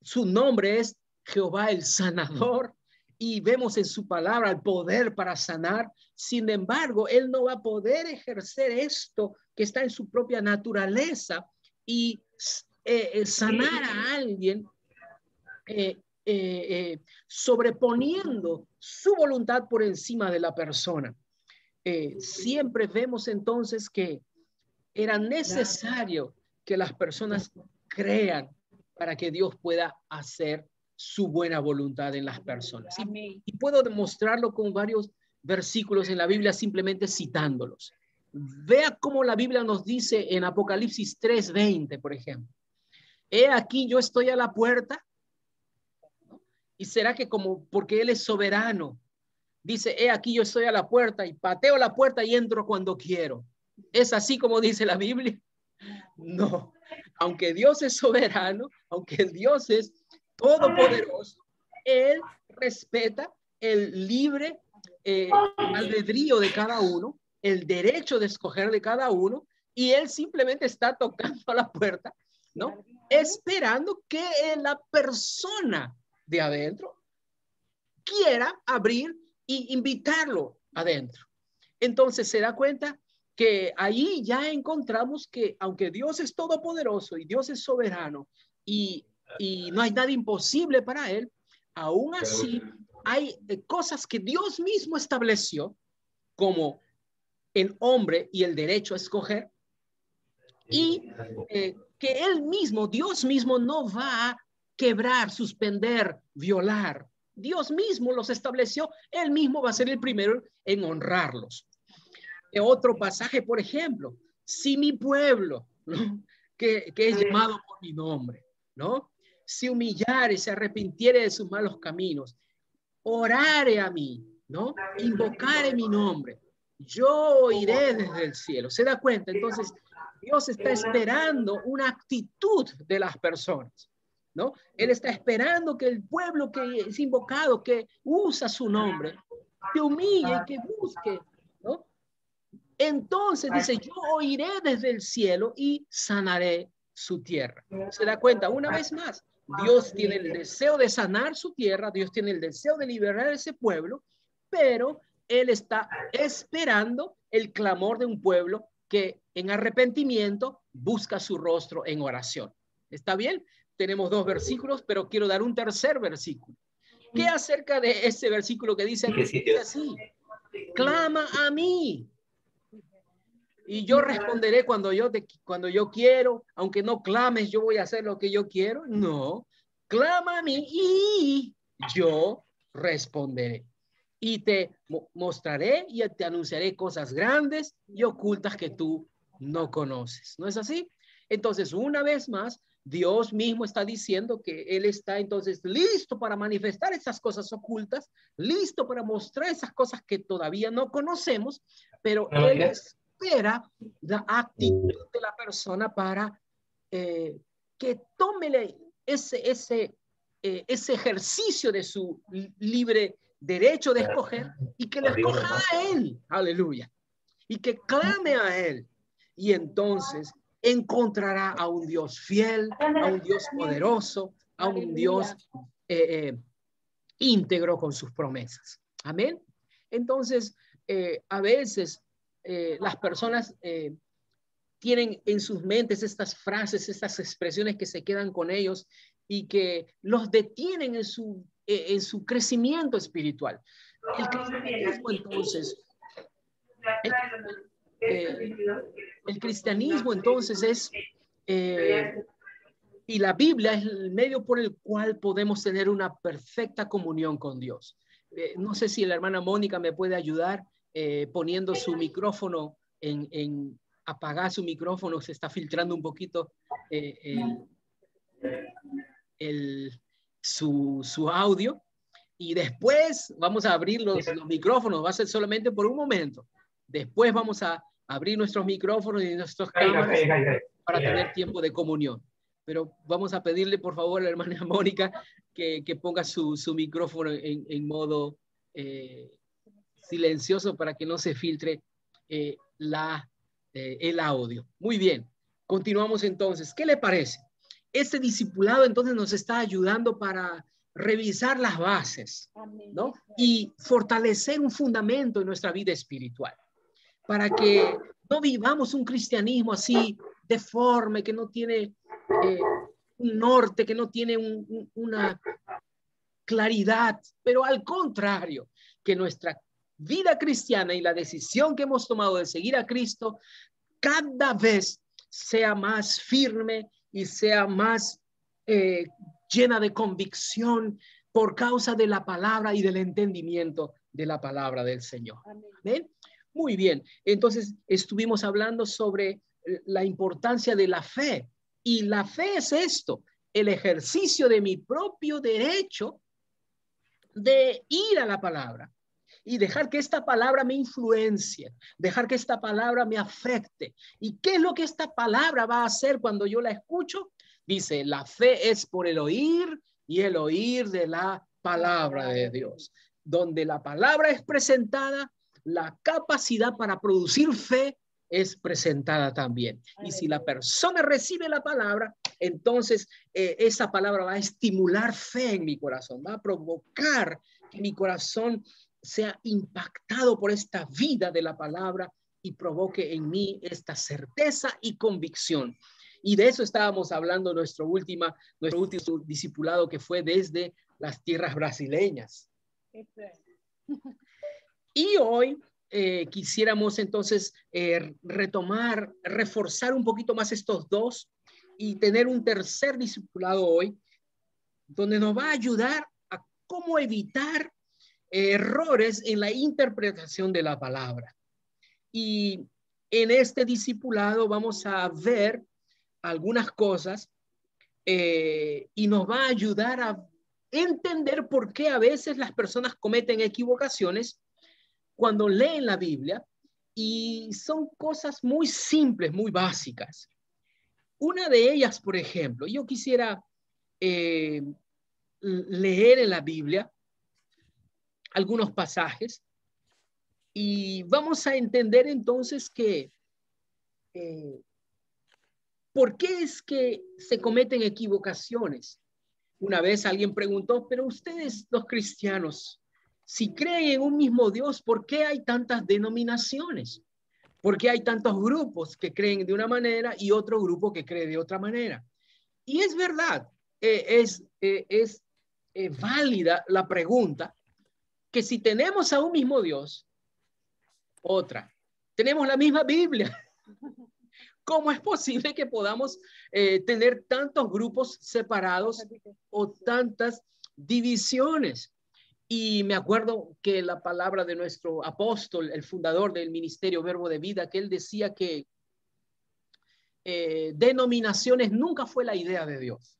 Speaker 4: Su nombre es Jehová el sanador. Y vemos en su palabra el poder para sanar. Sin embargo, Él no va a poder ejercer esto que está en su propia naturaleza y sanar a alguien sobreponiendo su voluntad por encima de la persona. Siempre vemos entonces que era necesario que las personas crean para que Dios pueda hacer su buena voluntad en las personas. Y puedo demostrarlo con varios versículos en la Biblia, simplemente citándolos. Vea cómo la Biblia nos dice en Apocalipsis 3:20, por ejemplo. He aquí, yo estoy a la puerta. Y será que como porque Él es soberano, dice, he aquí, yo estoy a la puerta y pateo la puerta y entro cuando quiero. ¿Es así como dice la Biblia? No. Aunque Dios es soberano, aunque Dios es todopoderoso, Él respeta el libre albedrío de cada uno, el derecho de escoger de cada uno, y Él simplemente está tocando a la puerta, ¿no? Esperando que la persona de adentro quiera abrir y invitarlo adentro. Entonces se da cuenta que ahí ya encontramos que aunque Dios es todopoderoso y Dios es soberano y no hay nada imposible para Él, aún así hay cosas que Dios mismo estableció, como el hombre y el derecho a escoger, y que Él mismo, Dios mismo, no va a quebrar, suspender, violar. Dios mismo los estableció, Él mismo va a ser el primero en honrarlos. Otro pasaje, por ejemplo, si mi pueblo, ¿no? que es llamado por mi nombre, ¿no? Se humillare, se arrepintiere de sus malos caminos, orare a mí, ¿no? Invocare mi nombre, yo iré desde el cielo. ¿Se da cuenta? Entonces, Dios está esperando una actitud de las personas, ¿no? Él está esperando que el pueblo que es invocado, que usa su nombre, se humille y que busque, ¿no? Entonces dice, yo oiré desde el cielo y sanaré su tierra. ¿Se da cuenta? Una vez más, Dios tiene el deseo de sanar su tierra, Dios tiene el deseo de liberar a ese pueblo, pero Él está esperando el clamor de un pueblo que en arrepentimiento busca su rostro en oración. ¿Está bien? Tenemos dos versículos, pero quiero dar un tercer versículo. ¿Qué acerca de ese versículo que dice así? Clama a mí y yo responderé cuando yo quiero, aunque no clames, yo voy a hacer lo que yo quiero. No, clama a mí y yo responderé. Y te mostraré y te anunciaré cosas grandes y ocultas que tú no conoces. ¿No es así? Entonces, una vez más, Dios mismo está diciendo que Él está entonces listo para manifestar esas cosas ocultas, listo para mostrar esas cosas que todavía no conocemos, pero Él espera la actitud de la persona para que tome ese ejercicio de su libre derecho de escoger y que le escoja a Él, aleluya, y que clame a Él. Y entonces encontrará a un Dios fiel, a un Dios poderoso, a un Dios íntegro con sus promesas. Amén. Entonces, a veces las personas tienen en sus mentes estas frases, estas expresiones que se quedan con ellos y que los detienen en su crecimiento espiritual. El cristianismo, entonces, el cristianismo, entonces, es, y la Biblia es el medio por el cual podemos tener una perfecta comunión con Dios. No sé si la hermana Mónica me puede ayudar poniendo su micrófono apagar su micrófono, se está filtrando un poquito su audio, y después vamos a abrir los micrófonos, va a ser solamente por un momento. Después vamos a abrir nuestros micrófonos y nuestras cámaras para tener tiempo de comunión. Pero vamos a pedirle, por favor, a la hermana Mónica que ponga su micrófono en modo silencioso para que no se filtre el audio. Muy bien, continuamos entonces. ¿Qué le parece? Este discipulado entonces nos está ayudando para revisar las bases, ¿no? Y fortalecer un fundamento en nuestra vida espiritual, para que no vivamos un cristianismo así deforme, que no tiene un norte, que no tiene claridad, pero al contrario, que nuestra vida cristiana y la decisión que hemos tomado de seguir a Cristo cada vez sea más firme y sea más llena de convicción por causa de la palabra y del entendimiento de la palabra del Señor. ¿Amén? Muy bien, entonces estuvimos hablando sobre la importancia de la fe, y la fe es esto, el ejercicio de mi propio derecho de ir a la palabra y dejar que esta palabra me influencie, dejar que esta palabra me afecte. ¿Y qué es lo que esta palabra va a hacer cuando yo la escucho? Dice, la fe es por el oír y el oír de la palabra de Dios. Donde la palabra es presentada, la capacidad para producir fe es presentada también. Y si la persona recibe la palabra, entonces esa palabra va a estimular fe en mi corazón, va a provocar que mi corazón sea impactado por esta vida de la palabra y provoque en mí esta certeza y convicción. Y de eso estábamos hablando nuestro último discipulado, que fue desde las tierras brasileñas. Y hoy quisiéramos entonces retomar, reforzar un poquito más estos dos y tener un tercer discipulado hoy, donde nos va a ayudar a cómo evitar errores en la interpretación de la palabra. Y en este discipulado vamos a ver algunas cosas y nos va a ayudar a entender por qué a veces las personas cometen equivocaciones cuando leen la Biblia, y son cosas muy simples, muy básicas. Una de ellas, por ejemplo, yo quisiera leer en la Biblia algunos pasajes y vamos a entender entonces que ¿por qué es que se cometen equivocaciones? Una vez alguien preguntó, pero ustedes los cristianos, si creen en un mismo Dios, ¿por qué hay tantas denominaciones? ¿Por qué hay tantos grupos que creen de una manera y otro grupo que cree de otra manera? Y es verdad, es válida la pregunta, que si tenemos a un mismo Dios, otra, tenemos la misma Biblia, ¿cómo es posible que podamos tener tantos grupos separados o tantas divisiones? Y me acuerdo que la palabra de nuestro apóstol, el fundador del Ministerio Verbo de Vida, que él decía que denominaciones nunca fue la idea de Dios.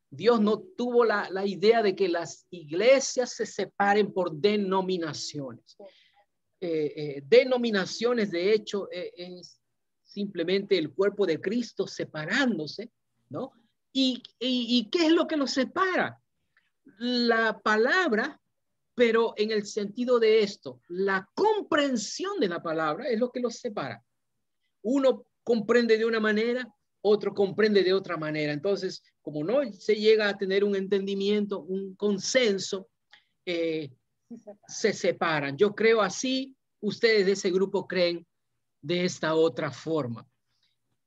Speaker 4: Dios no tuvo la idea de que las iglesias se separen por denominaciones. Denominaciones, de hecho, es simplemente el cuerpo de Cristo separándose, ¿no? ¿Y qué es lo que los separa? La palabra, pero en el sentido de esto, la comprensión de la palabra es lo que los separa. Uno comprende de una manera, otro comprende de otra manera. Entonces, como no se llega a tener un entendimiento, un consenso, se separan. Yo creo así, ustedes de ese grupo creen de esta otra forma.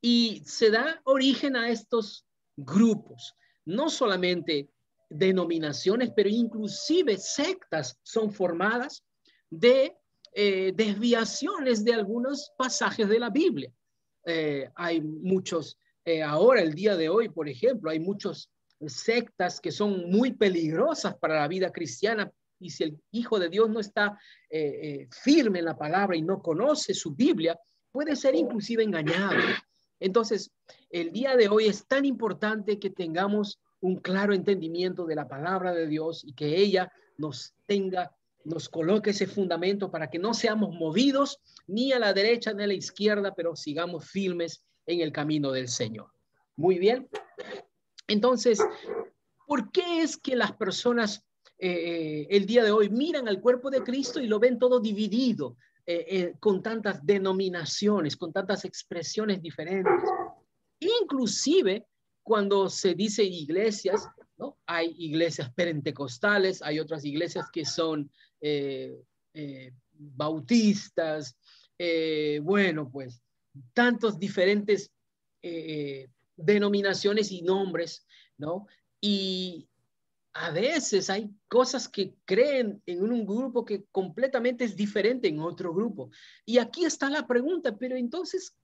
Speaker 4: Y se da origen a estos grupos, no solamente denominaciones, pero inclusive sectas son formadas de desviaciones de algunos pasajes de la Biblia. Hay muchos, ahora el día de hoy, por ejemplo, hay muchos sectas que son muy peligrosas para la vida cristiana, y si el Hijo de Dios no está firme en la palabra y no conoce su Biblia, puede ser inclusive engañado. Entonces, el día de hoy es tan importante que tengamos un claro entendimiento de la palabra de Dios y que ella nos coloque ese fundamento para que no seamos movidos ni a la derecha ni a la izquierda, pero sigamos firmes en el camino del Señor. Muy bien. Entonces, ¿por qué es que las personas el día de hoy miran al cuerpo de Cristo y lo ven todo dividido, con tantas denominaciones, con tantas expresiones diferentes? Inclusive cuando se dice iglesias, ¿no? Hay iglesias pentecostales, hay otras iglesias que son bautistas, bueno, pues tantos diferentes denominaciones y nombres, ¿no? Y a veces hay cosas que creen en un grupo que completamente es diferente en otro grupo. Y aquí está la pregunta, pero entonces,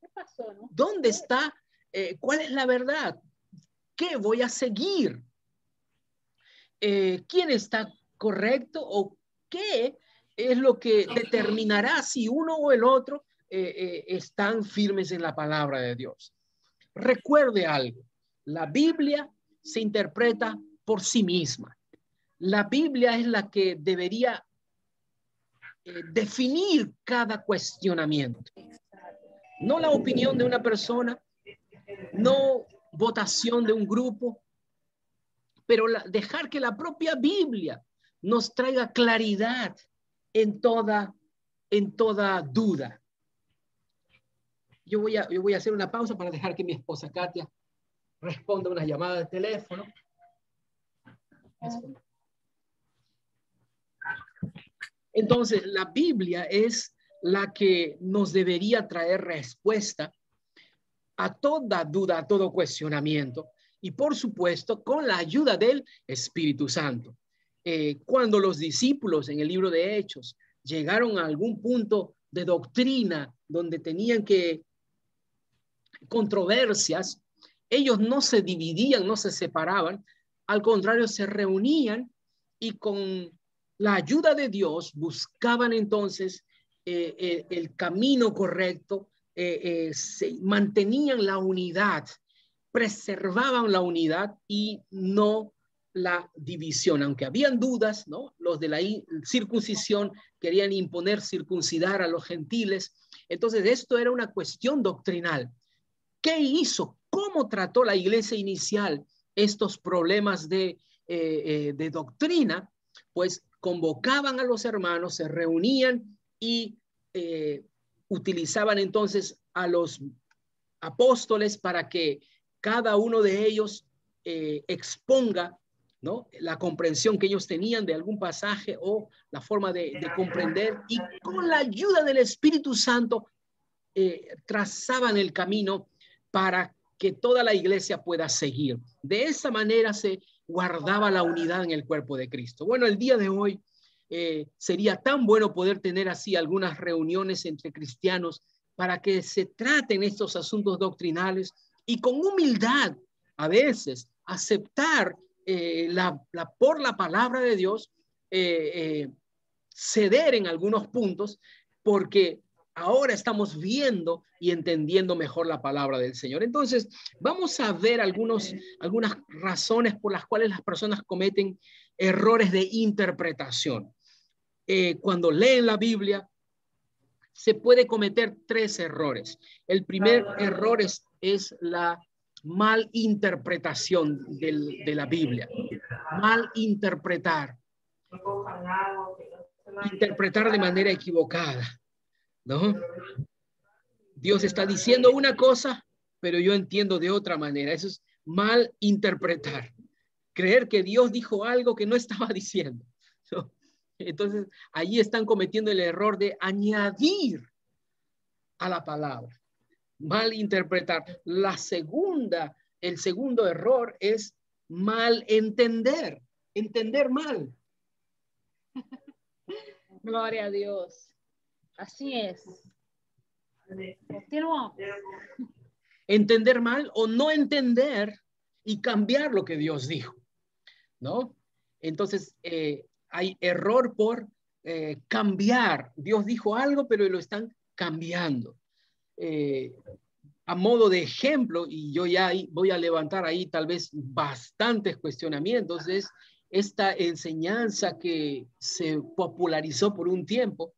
Speaker 1: ¿qué pasó, no?
Speaker 4: ¿dónde está? ¿Cuál es la verdad? ¿Qué voy a seguir? ¿Quién está correcto o qué es lo que determinará si uno o el otro están firmes en la palabra de Dios? Recuerde algo, la Biblia se interpreta por sí misma. La Biblia es la que debería definir cada cuestionamiento. No la opinión de una persona, no votación de un grupo, pero dejar que la propia Biblia nos traiga claridad en toda duda. Yo voy a hacer una pausa para dejar que mi esposa Katia responda una llamada de teléfono. Entonces, la Biblia es la que nos debería traer respuesta a toda duda, a todo cuestionamiento. Y por supuesto, con la ayuda del Espíritu Santo. Cuando los discípulos en el libro de Hechos llegaron a algún punto de doctrina donde tenían que controversias, ellos no se dividían, no se separaban, al contrario, se reunían y con la ayuda de Dios buscaban entonces el camino correcto, se mantenían la unidad, preservaban la unidad y no la división, aunque habían dudas, ¿no? Los de la circuncisión querían imponer circuncidar a los gentiles. Entonces esto era una cuestión doctrinal. ¿Qué hizo? ¿Cómo trató la iglesia inicial estos problemas de doctrina? Pues convocaban a los hermanos, se reunían y utilizaban entonces a los apóstoles para que cada uno de ellos exponga, ¿no?, la comprensión que ellos tenían de algún pasaje o la forma de comprender, y con la ayuda del Espíritu Santo trazaban el camino para que toda la iglesia pueda seguir. De esa manera se guardaba la unidad en el cuerpo de Cristo. Bueno, el día de hoy sería tan bueno poder tener así algunas reuniones entre cristianos para que se traten estos asuntos doctrinales y con humildad a veces aceptar por la palabra de Dios, ceder en algunos puntos, porque ahora estamos viendo y entendiendo mejor la palabra del Señor. Entonces, vamos a ver algunas razones por las cuales las personas cometen errores de interpretación. Cuando leen la Biblia, se puede cometer 3 errores. El primer error es la mal interpretación de la Biblia. Mal interpretar. Interpretar de manera equivocada, ¿no? Dios está diciendo una cosa, pero yo entiendo de otra manera. Eso es mal interpretar. Creer que Dios dijo algo que no estaba diciendo, ¿no? Entonces, allí están cometiendo el error de añadir a la palabra. Mal interpretar. El segundo error es mal entender. Entender mal.
Speaker 1: Gloria a Dios. Así es. Continuamos.
Speaker 4: Entender mal o no entender y cambiar lo que Dios dijo, ¿no? Entonces, hay error por cambiar. Dios dijo algo, pero lo están cambiando. A modo de ejemplo, y yo ya voy a levantar ahí tal vez bastantes cuestionamientos, es esta enseñanza que se popularizó por un tiempo,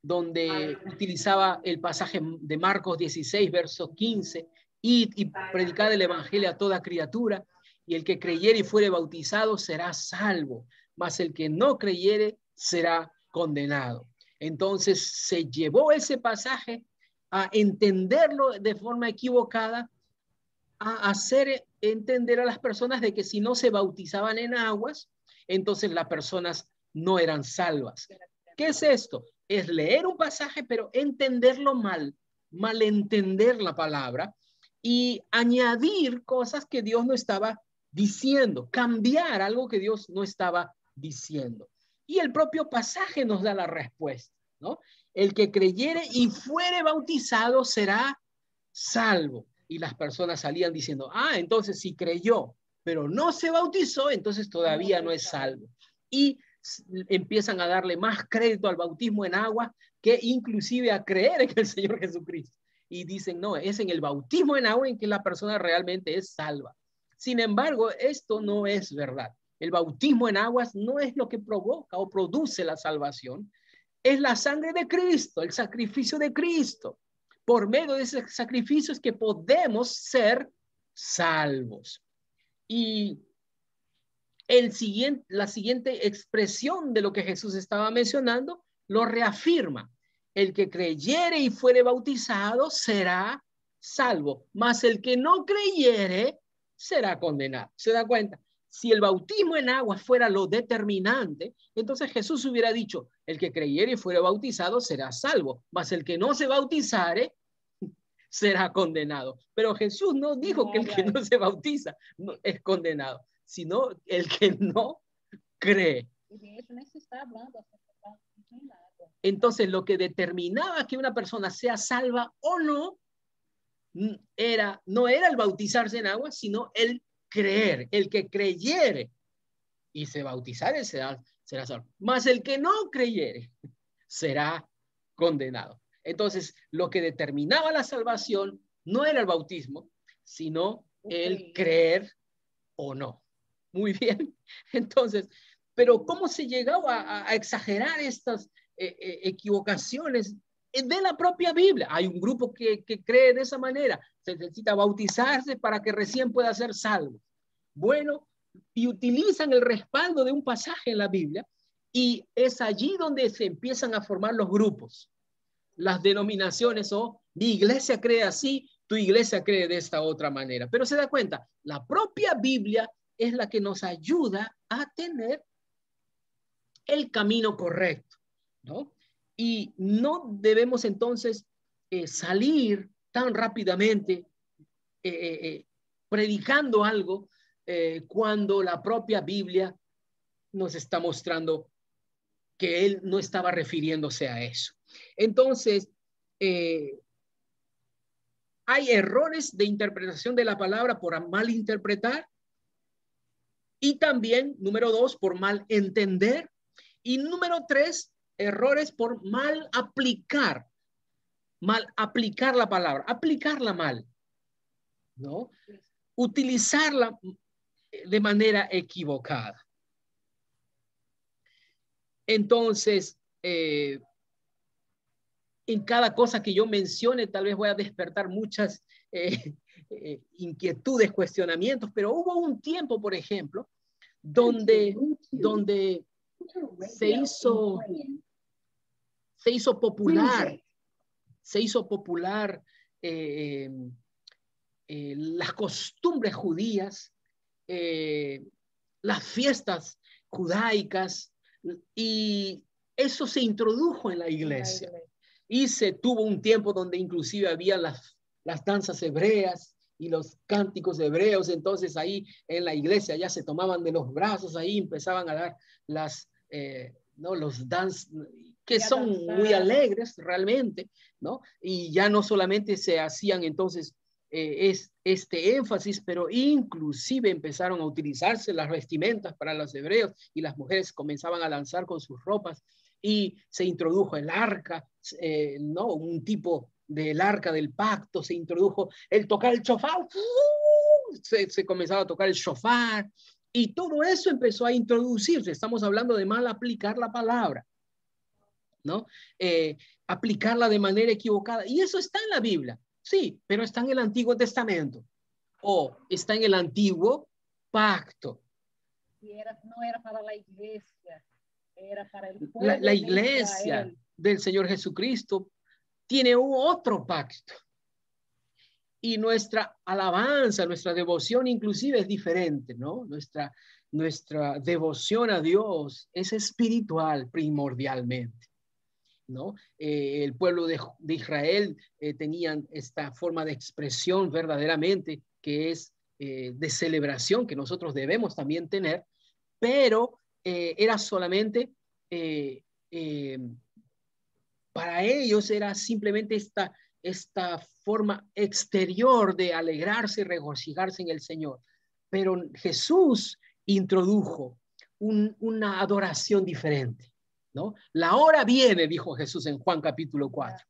Speaker 4: donde utilizaba el pasaje de Marcos 16, verso 15, y predicar el evangelio a toda criatura, y el que creyere y fuere bautizado será salvo, mas el que no creyere será condenado. Entonces se llevó ese pasaje a entenderlo de forma equivocada, a hacer entender a las personas de que si no se bautizaban en aguas, entonces las personas no eran salvas. ¿Qué es esto? Es leer un pasaje, pero entenderlo malentender la palabra y añadir cosas que Dios no estaba diciendo, cambiar algo que Dios no estaba diciendo. Y el propio pasaje nos da la respuesta, ¿no? El que creyere y fuere bautizado será salvo. Y las personas salían diciendo, entonces si creyó, pero no se bautizó, entonces todavía no es salvo. Y empiezan a darle más crédito al bautismo en agua que inclusive a creer en el Señor Jesucristo. Y dicen, no, es en el bautismo en agua en que la persona realmente es salva. Sin embargo, esto no es verdad. El bautismo en aguas no es lo que provoca o produce la salvación. Es la sangre de Cristo, el sacrificio de Cristo. Por medio de ese sacrificio es que podemos ser salvos. Y la siguiente expresión de lo que Jesús estaba mencionando lo reafirma. El que creyere y fuere bautizado será salvo, mas el que no creyere será condenado. ¿Se da cuenta? Si el bautismo en agua fuera lo determinante, entonces Jesús hubiera dicho, el que creyere y fuere bautizado será salvo, mas el que no se bautizare será condenado. Pero Jesús no dijo que el que no se bautiza no es condenado, sino el que no cree. Entonces, lo que determinaba que una persona sea salva o no, no era el bautizarse en agua, sino el creer. El que creyere y se bautizare será salvo. Mas el que no creyere será condenado. Entonces, lo que determinaba la salvación no era el bautismo, sino el creer o no. Muy bien. Entonces, pero ¿cómo se llegaba a exagerar estas equivocaciones de la propia Biblia? Hay un grupo que cree de esa manera. Se necesita bautizarse para que recién pueda ser salvo. Bueno, y utilizan el respaldo de un pasaje en la Biblia y es allí donde se empiezan a formar los grupos, las denominaciones mi iglesia cree así, tu iglesia cree de esta otra manera. Pero se da cuenta, la propia Biblia es la que nos ayuda a tener el camino correcto, ¿no? Y no debemos entonces salir tan rápidamente predicando algo cuando la propia Biblia nos está mostrando que él no estaba refiriéndose a eso. Entonces, hay errores de interpretación de la palabra por mal interpretar y también, número 2, por mal entender y número 3, errores por mal aplicar la palabra, aplicarla mal, ¿no? Utilizarla de manera equivocada. Entonces, en cada cosa que yo mencione, tal vez voy a despertar muchas inquietudes, cuestionamientos, pero hubo un tiempo, por ejemplo, donde se hizo popular las costumbres judías, las fiestas judaicas, y eso se introdujo en la iglesia. Y se tuvo un tiempo donde inclusive había las danzas hebreas y los cánticos hebreos. Entonces ahí en la iglesia ya se tomaban de los brazos, ahí empezaban a dar los danzas que son muy alegres realmente, ¿no? Y ya no solamente se hacían entonces este énfasis, pero inclusive empezaron a utilizarse las vestimentas para los hebreos y las mujeres comenzaban a danzar con sus ropas y se introdujo el arca, ¿no? Un tipo del arca del pacto, se introdujo el tocar el shofar, se comenzaba a tocar el shofar y todo eso empezó a introducirse. Estamos hablando de mal aplicar la palabra, ¿no? Aplicarla de manera equivocada, y eso está en la Biblia. Sí, pero está en el Antiguo Testamento o está en el Antiguo Pacto.
Speaker 1: No era para la iglesia, era para el pueblo.
Speaker 4: La iglesia del Señor Jesucristo tiene otro pacto. Y nuestra alabanza, nuestra devoción inclusive es diferente, ¿no? Nuestra devoción a Dios es espiritual primordialmente, ¿no? El pueblo de Israel tenían esta forma de expresión verdaderamente que es de celebración que nosotros debemos también tener, pero era solamente, para ellos era simplemente esta forma exterior de alegrarse y regocijarse en el Señor. Pero Jesús introdujo una adoración diferente, ¿no? La hora viene, dijo Jesús en Juan capítulo 4,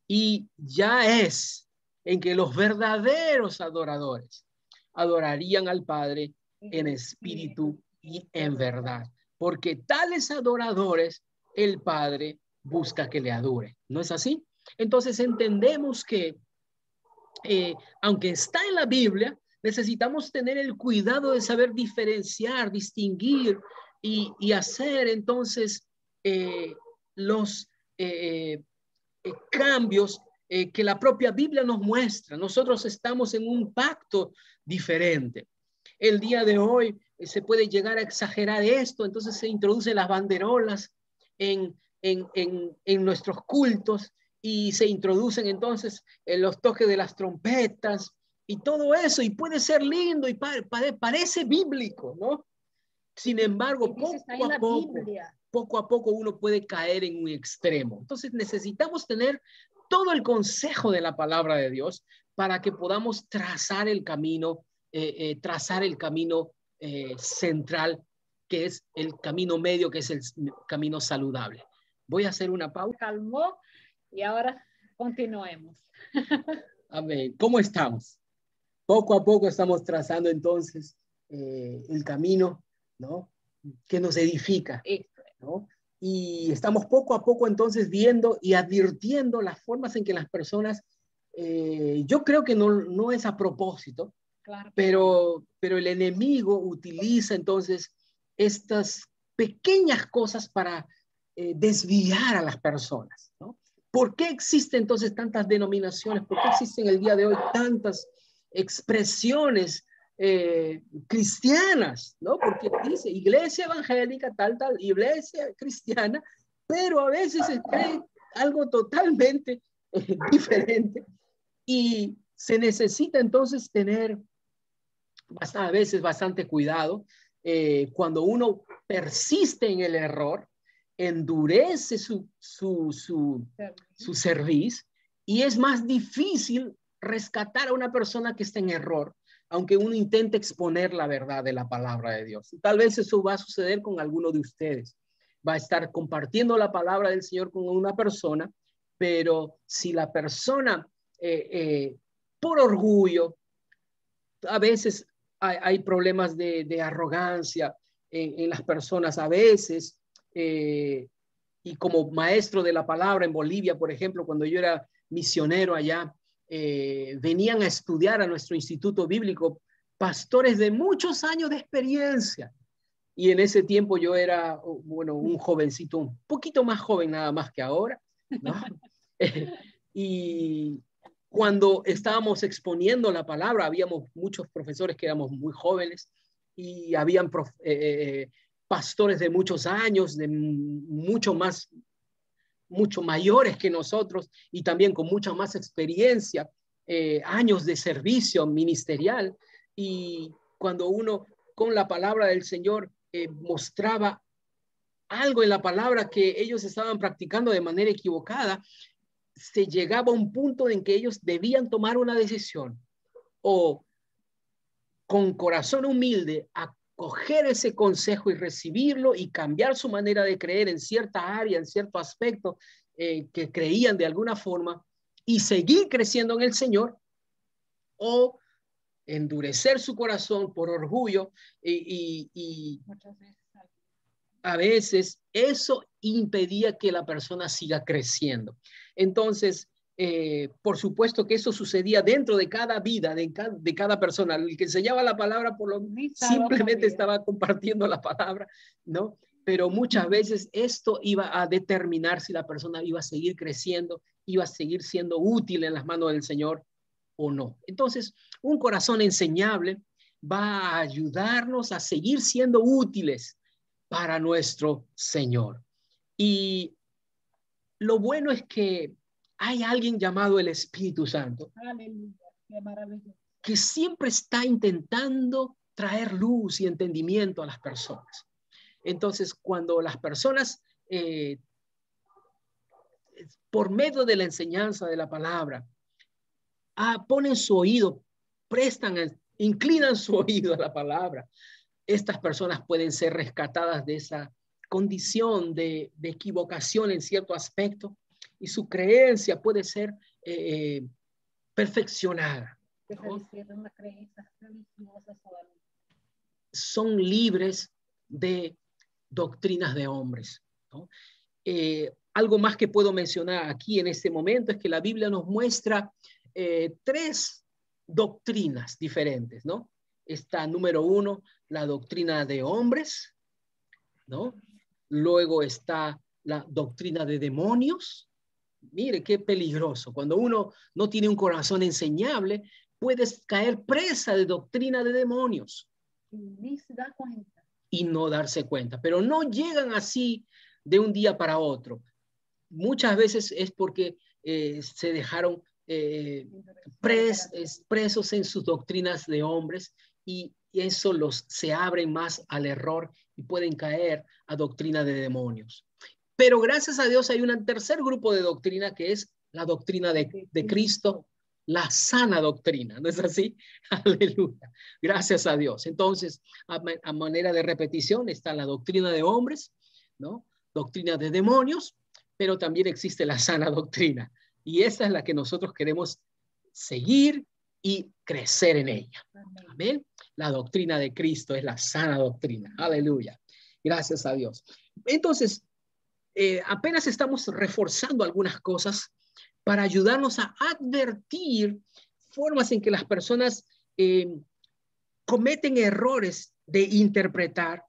Speaker 4: y ya es en que los verdaderos adoradores adorarían al Padre en espíritu y en verdad, porque tales adoradores el Padre busca que le adore. ¿No es así? Entonces entendemos que aunque está en la Biblia, necesitamos tener el cuidado de saber diferenciar, distinguir y hacer entonces los cambios que la propia Biblia nos muestra. Nosotros estamos en un pacto diferente. El día de hoy se puede llegar a exagerar esto, entonces se introducen las banderolas en nuestros cultos y se introducen entonces los toques de las trompetas y todo eso, y puede ser lindo y parece bíblico, ¿no? Sin embargo, poco a poco uno puede caer en un extremo. Entonces necesitamos tener todo el consejo de la palabra de Dios para que podamos trazar el camino central, que es el camino medio, que es el camino saludable. Voy a hacer una pausa.
Speaker 1: Calmó y ahora continuemos.
Speaker 4: Amén. ¿Cómo estamos? Poco a poco estamos trazando entonces el camino, ¿no?, que nos edifica, ¿no? Y estamos poco a poco entonces viendo y advirtiendo las formas en que las personas, yo creo que no es a propósito, claro, pero el enemigo utiliza entonces estas pequeñas cosas para desviar a las personas, ¿no? ¿Por qué existen entonces tantas denominaciones? ¿Por qué existen el día de hoy tantas expresiones cristianas, ¿no? Porque dice iglesia evangélica, tal, iglesia cristiana, pero a veces se cree algo totalmente diferente y se necesita entonces tener a veces bastante cuidado cuando uno persiste en el error, endurece su cerviz y es más difícil rescatar a una persona que está en error, aunque uno intente exponer la verdad de la palabra de Dios. Tal vez eso va a suceder con alguno de ustedes. Va a estar compartiendo la palabra del Señor con una persona, pero si la persona, por orgullo, a veces hay problemas de arrogancia en las personas, a veces, y como maestro de la palabra en Bolivia, por ejemplo, cuando yo era misionero allá, venían a estudiar a nuestro instituto bíblico pastores de muchos años de experiencia. Y en ese tiempo yo era, bueno, un jovencito, un poquito más joven nada más que ahora, ¿no? Y cuando estábamos exponiendo la palabra, habíamos muchos profesores que éramos muy jóvenes y habían pastores de muchos años, de mucho mayores que nosotros y también con mucha más experiencia, años de servicio ministerial. Y cuando uno con la palabra del Señor mostraba algo en la palabra que ellos estaban practicando de manera equivocada, se llegaba a un punto en que ellos debían tomar una decisión o con corazón humilde acoger ese consejo y recibirlo y cambiar su manera de creer en cierta área, en cierto aspecto que creían de alguna forma y seguir creciendo en el Señor, o endurecer su corazón por orgullo y a veces eso impedía que la persona siga creciendo. Entonces, por supuesto que eso sucedía dentro de cada vida, de cada persona. El que enseñaba la palabra simplemente estaba compartiendo la palabra, ¿no? Pero muchas veces esto iba a determinar si la persona iba a seguir creciendo, iba a seguir siendo útil en las manos del Señor o no. Entonces, un corazón enseñable va a ayudarnos a seguir siendo útiles para nuestro Señor. Y lo bueno es que hay alguien llamado el Espíritu Santo.
Speaker 1: Aleluya, qué maravilloso.
Speaker 4: que siempre está intentando traer luz y entendimiento a las personas. Entonces, cuando las personas, por medio de la enseñanza de la palabra, ponen su oído, inclinan su oído a la palabra, estas personas pueden ser rescatadas de esa condición de equivocación en cierto aspecto, y su creencia puede ser perfeccionada, ¿no? Son libres de doctrinas de hombres, ¿no? Algo más que puedo mencionar aquí en este momento es que la Biblia nos muestra 3 doctrinas diferentes, ¿no? Está, número 1, la doctrina de hombres, ¿no? Luego está la doctrina de demonios. Mire qué peligroso. Cuando uno no tiene un corazón enseñable, puedes caer presa de doctrina de demonios y no darse cuenta. Pero no llegan así de un día para otro. Muchas veces es porque se dejaron presos en sus doctrinas de hombres, y eso se abren más al error y pueden caer a doctrina de demonios. Pero gracias a Dios hay un tercer grupo de doctrina, que es la doctrina de Cristo, la sana doctrina, ¿no es así? Aleluya. Gracias a Dios. Entonces, a manera de repetición, está la doctrina de hombres, ¿no? Doctrina de demonios, pero también existe la sana doctrina. Y esa es la que nosotros queremos seguir y crecer en ella. Amén. La doctrina de Cristo es la sana doctrina. Aleluya. Gracias a Dios. Entonces, apenas estamos reforzando algunas cosas para ayudarnos a advertir formas en que las personas cometen errores de interpretar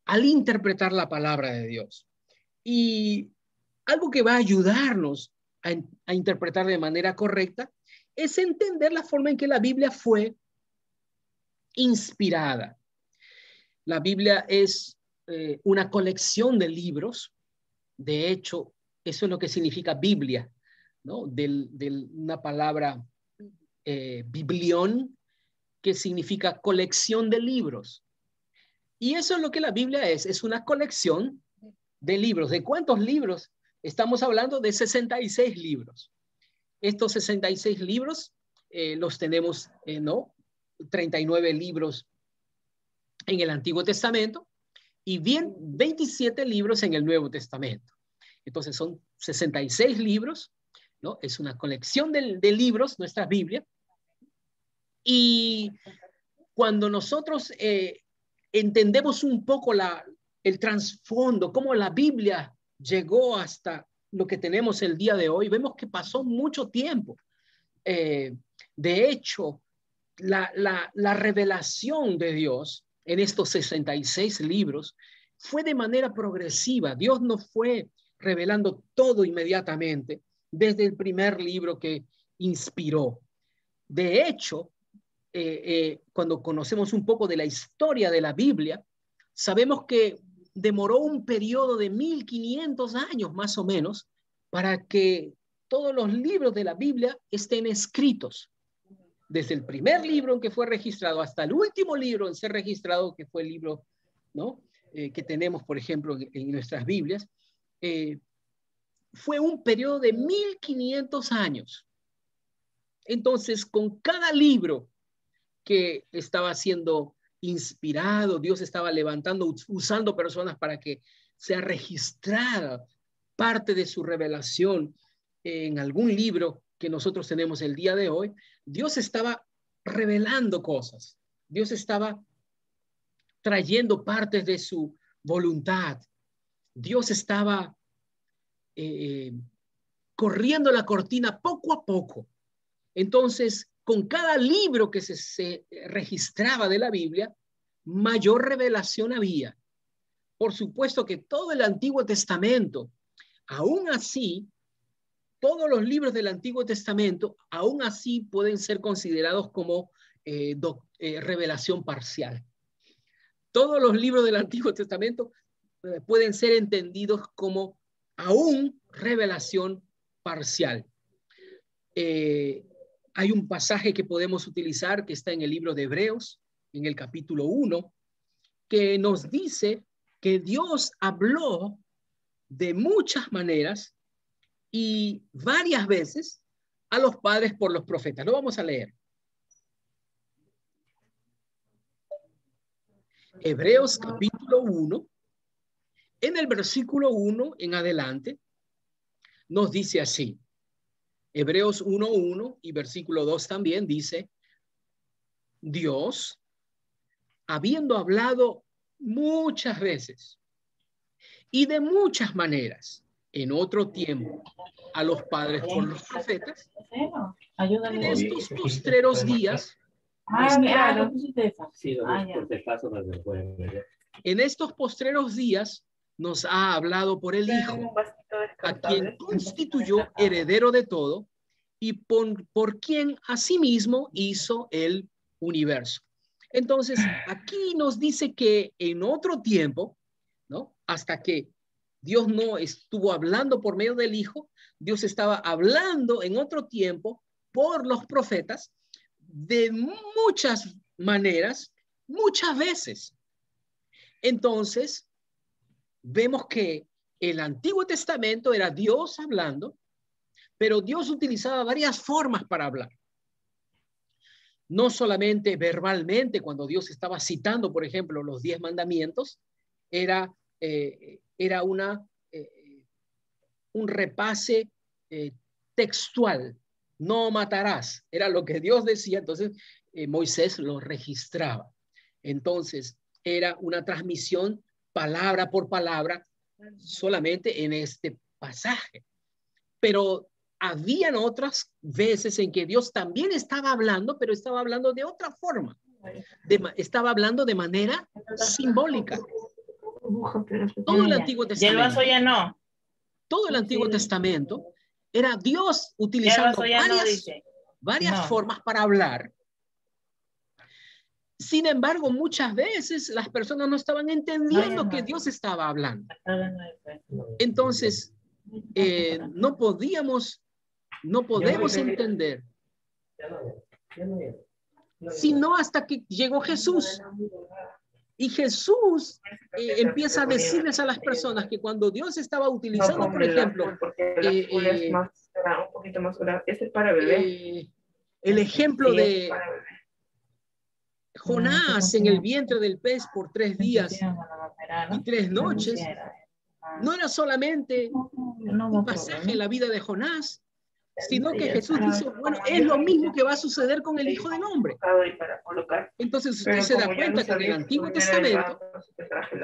Speaker 4: al interpretar la palabra de Dios. Y algo que va a ayudarnos a interpretar de manera correcta es entender la forma en que la Biblia fue inspirada. La Biblia es una colección de libros. De hecho, eso es lo que significa Biblia, ¿no? De una palabra biblión, que significa colección de libros. Y eso es lo que la Biblia es una colección de libros. ¿De cuántos libros? Estamos hablando de 66 libros. Estos 66 libros los tenemos, ¿no? 39 libros en el Antiguo Testamento y 27 libros en el Nuevo Testamento. Entonces son 66 libros, ¿no? Es una colección de libros, nuestra Biblia. Y cuando nosotros entendemos un poco el trasfondo, cómo la Biblia llegó hasta lo que tenemos el día de hoy, vemos que pasó mucho tiempo. De hecho, la revelación de Dios en estos 66 libros fue de manera progresiva. Dios no fue revelando todo inmediatamente desde el primer libro que inspiró. De hecho, cuando conocemos un poco de la historia de la Biblia, sabemos que demoró un periodo de 1500 años más o menos para que todos los libros de la Biblia estén escritos. Desde el primer libro en que fue registrado hasta el último libro en ser registrado, que fue el libro, ¿no? Que tenemos, por ejemplo, en nuestras Biblias, fue un periodo de 1500 años. Entonces, con cada libro que estaba siendo inspirado, Dios estaba levantando, usando personas para que sea registrada parte de su revelación en algún libro que nosotros tenemos el día de hoy. Dios estaba revelando cosas. Dios estaba trayendo partes de su voluntad. Dios estaba corriendo la cortina poco a poco. Entonces, con cada libro que se registraba de la Biblia, mayor revelación había. Por supuesto que todo el Antiguo Testamento, aún así, todos los libros del Antiguo Testamento, aún así pueden ser considerados como revelación parcial. Todos los libros del Antiguo Testamento pueden ser entendidos como aún revelación parcial. hay un pasaje que podemos utilizar que está en el libro de Hebreos, en el capítulo 1, que nos dice que Dios habló de muchas maneras y varias veces a los padres por los profetas. Lo vamos a leer. Hebreos capítulo 1, en el versículo 1 en adelante, nos dice así. Hebreos 1:1 y versículo 2 también dice, Dios, habiendo hablado muchas veces y de muchas maneras en otro tiempo a los padres por los profetas, en estos postreros días, en estos postreros días nos ha hablado por el Hijo, a quien constituyó heredero de todo y por quien asimismo hizo el universo. Entonces, aquí nos dice que en otro tiempo, ¿no? Hasta que Dios no estuvo hablando por medio del Hijo, Dios estaba hablando en otro tiempo por los profetas de muchas maneras, muchas veces. Entonces, vemos que el Antiguo Testamento era Dios hablando, pero Dios utilizaba varias formas para hablar. No solamente verbalmente, cuando Dios estaba citando, por ejemplo, los 10 mandamientos, era un repase textual. No matarás, era lo que Dios decía. Entonces, Moisés lo registraba. Entonces, era una transmisión palabra por palabra solamente en este pasaje. Pero habían otras veces en que Dios también estaba hablando, pero estaba hablando de otra forma. Estaba hablando de manera simbólica. Todo el Antiguo Testamento. Todo el Antiguo Testamento era Dios utilizando varias formas para hablar. Sin embargo, muchas veces las personas no estaban entendiendo que Dios estaba hablando. Entonces, no podemos entender, sino hasta que llegó Jesús. Y Jesús empieza a decirles a las personas que cuando Dios estaba utilizando, por ejemplo, el ejemplo de Jonás en el vientre del pez por 3 días y 3 noches, no era solamente un pasaje en la vida de Jonás, sino que Jesús dice, bueno, es lo mismo que va a suceder con el Hijo del Hombre. Entonces usted se da cuenta que en el Antiguo Testamento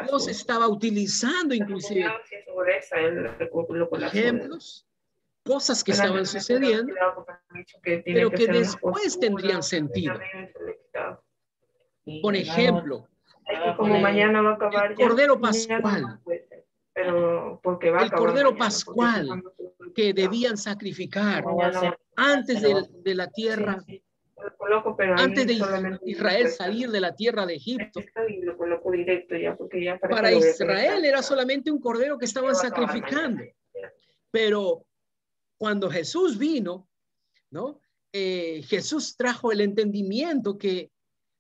Speaker 4: Dios estaba utilizando inclusive ejemplos, cosas que estaban sucediendo, pero que después tendrían sentido. Por ejemplo,
Speaker 5: como mañana va a acabar
Speaker 4: el Cordero Pascual. El Cordero Pascual que debían sacrificar antes de la tierra, antes de Israel salir de la tierra de Egipto. Para Israel era solamente un cordero que estaban sacrificando. Pero cuando Jesús vino, ¿no? Jesús trajo el entendimiento que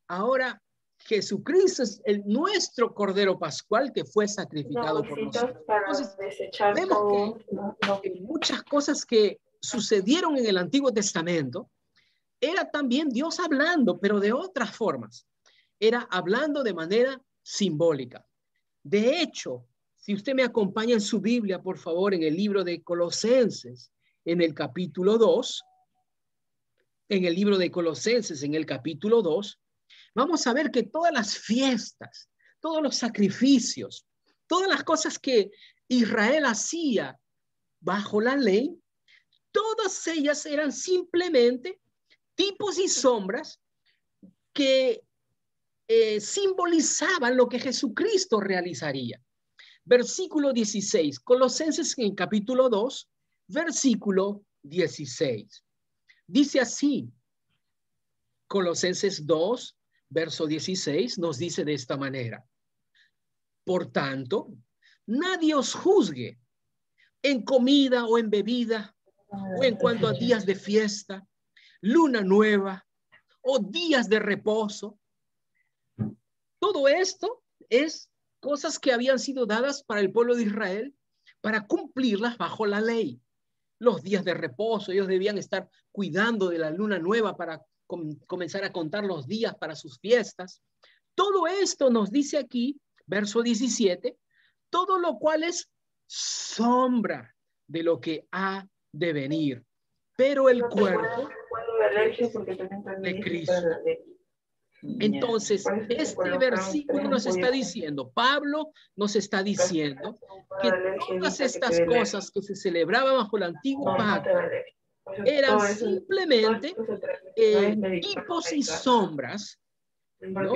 Speaker 4: ahora Jesucristo es nuestro Cordero Pascual que fue sacrificado por nosotros. Entonces, vemos que muchas cosas que sucedieron en el Antiguo Testamento era también Dios hablando, pero de otras formas. Era hablando de manera simbólica. De hecho, si usted me acompaña en su Biblia, por favor, en el libro de Colosenses, en el capítulo 2, en el libro de Colosenses, en el capítulo 2, vamos a ver que todas las fiestas, todos los sacrificios, todas las cosas que Israel hacía bajo la ley, todas ellas eran simplemente tipos y sombras que simbolizaban lo que Jesucristo realizaría. Versículo 16, Colosenses en capítulo 2, versículo 16. Dice así, Colosenses 2, verso 16, nos dice de esta manera. Por tanto, nadie os juzgue en comida o en bebida o en cuanto a días de fiesta, luna nueva o días de reposo. Todo esto es cosas que habían sido dadas para el pueblo de Israel para cumplirlas bajo la ley. Los días de reposo, ellos debían estar cuidando de la luna nueva para comenzar a contar los días para sus fiestas. Todo esto nos dice aquí, verso 17, todo lo cual es sombra de lo que ha de venir, pero el cuerpo de Cristo. Entonces, este versículo nos está diciendo, Pablo nos está diciendo que todas estas cosas que se celebraban bajo el antiguo pacto eran simplemente tipos y sombras, ¿no?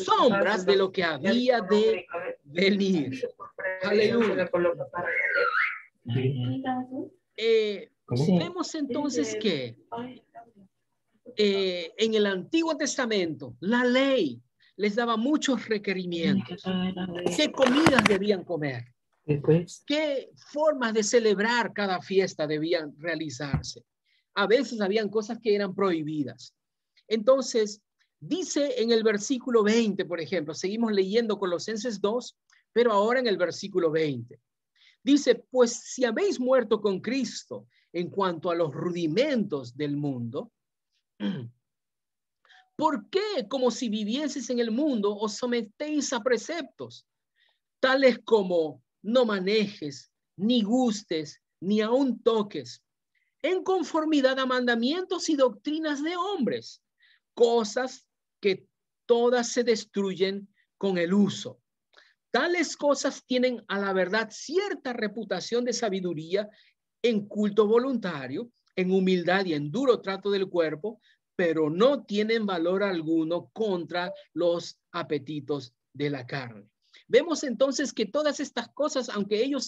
Speaker 4: Sombras de lo que había de venir. Aleluya. Vemos entonces que en el Antiguo Testamento la ley les daba muchos requerimientos. ¿Qué comidas debían comer? ¿Qué formas de celebrar cada fiesta debían realizarse? A veces habían cosas que eran prohibidas. Entonces, dice en el versículo 20, por ejemplo, seguimos leyendo Colosenses 2, pero ahora en el versículo 20. Dice, pues si habéis muerto con Cristo en cuanto a los rudimentos del mundo, ¿por qué, como si vivieses en el mundo, os sometéis a preceptos, tales como no manejes, ni gustes, ni aun toques, en conformidad a mandamientos y doctrinas de hombres, cosas que todas se destruyen con el uso? Tales cosas tienen a la verdad cierta reputación de sabiduría en culto voluntario, en humildad y en duro trato del cuerpo, pero no tienen valor alguno contra los apetitos de la carne. Vemos entonces que todas estas cosas, aunque ellos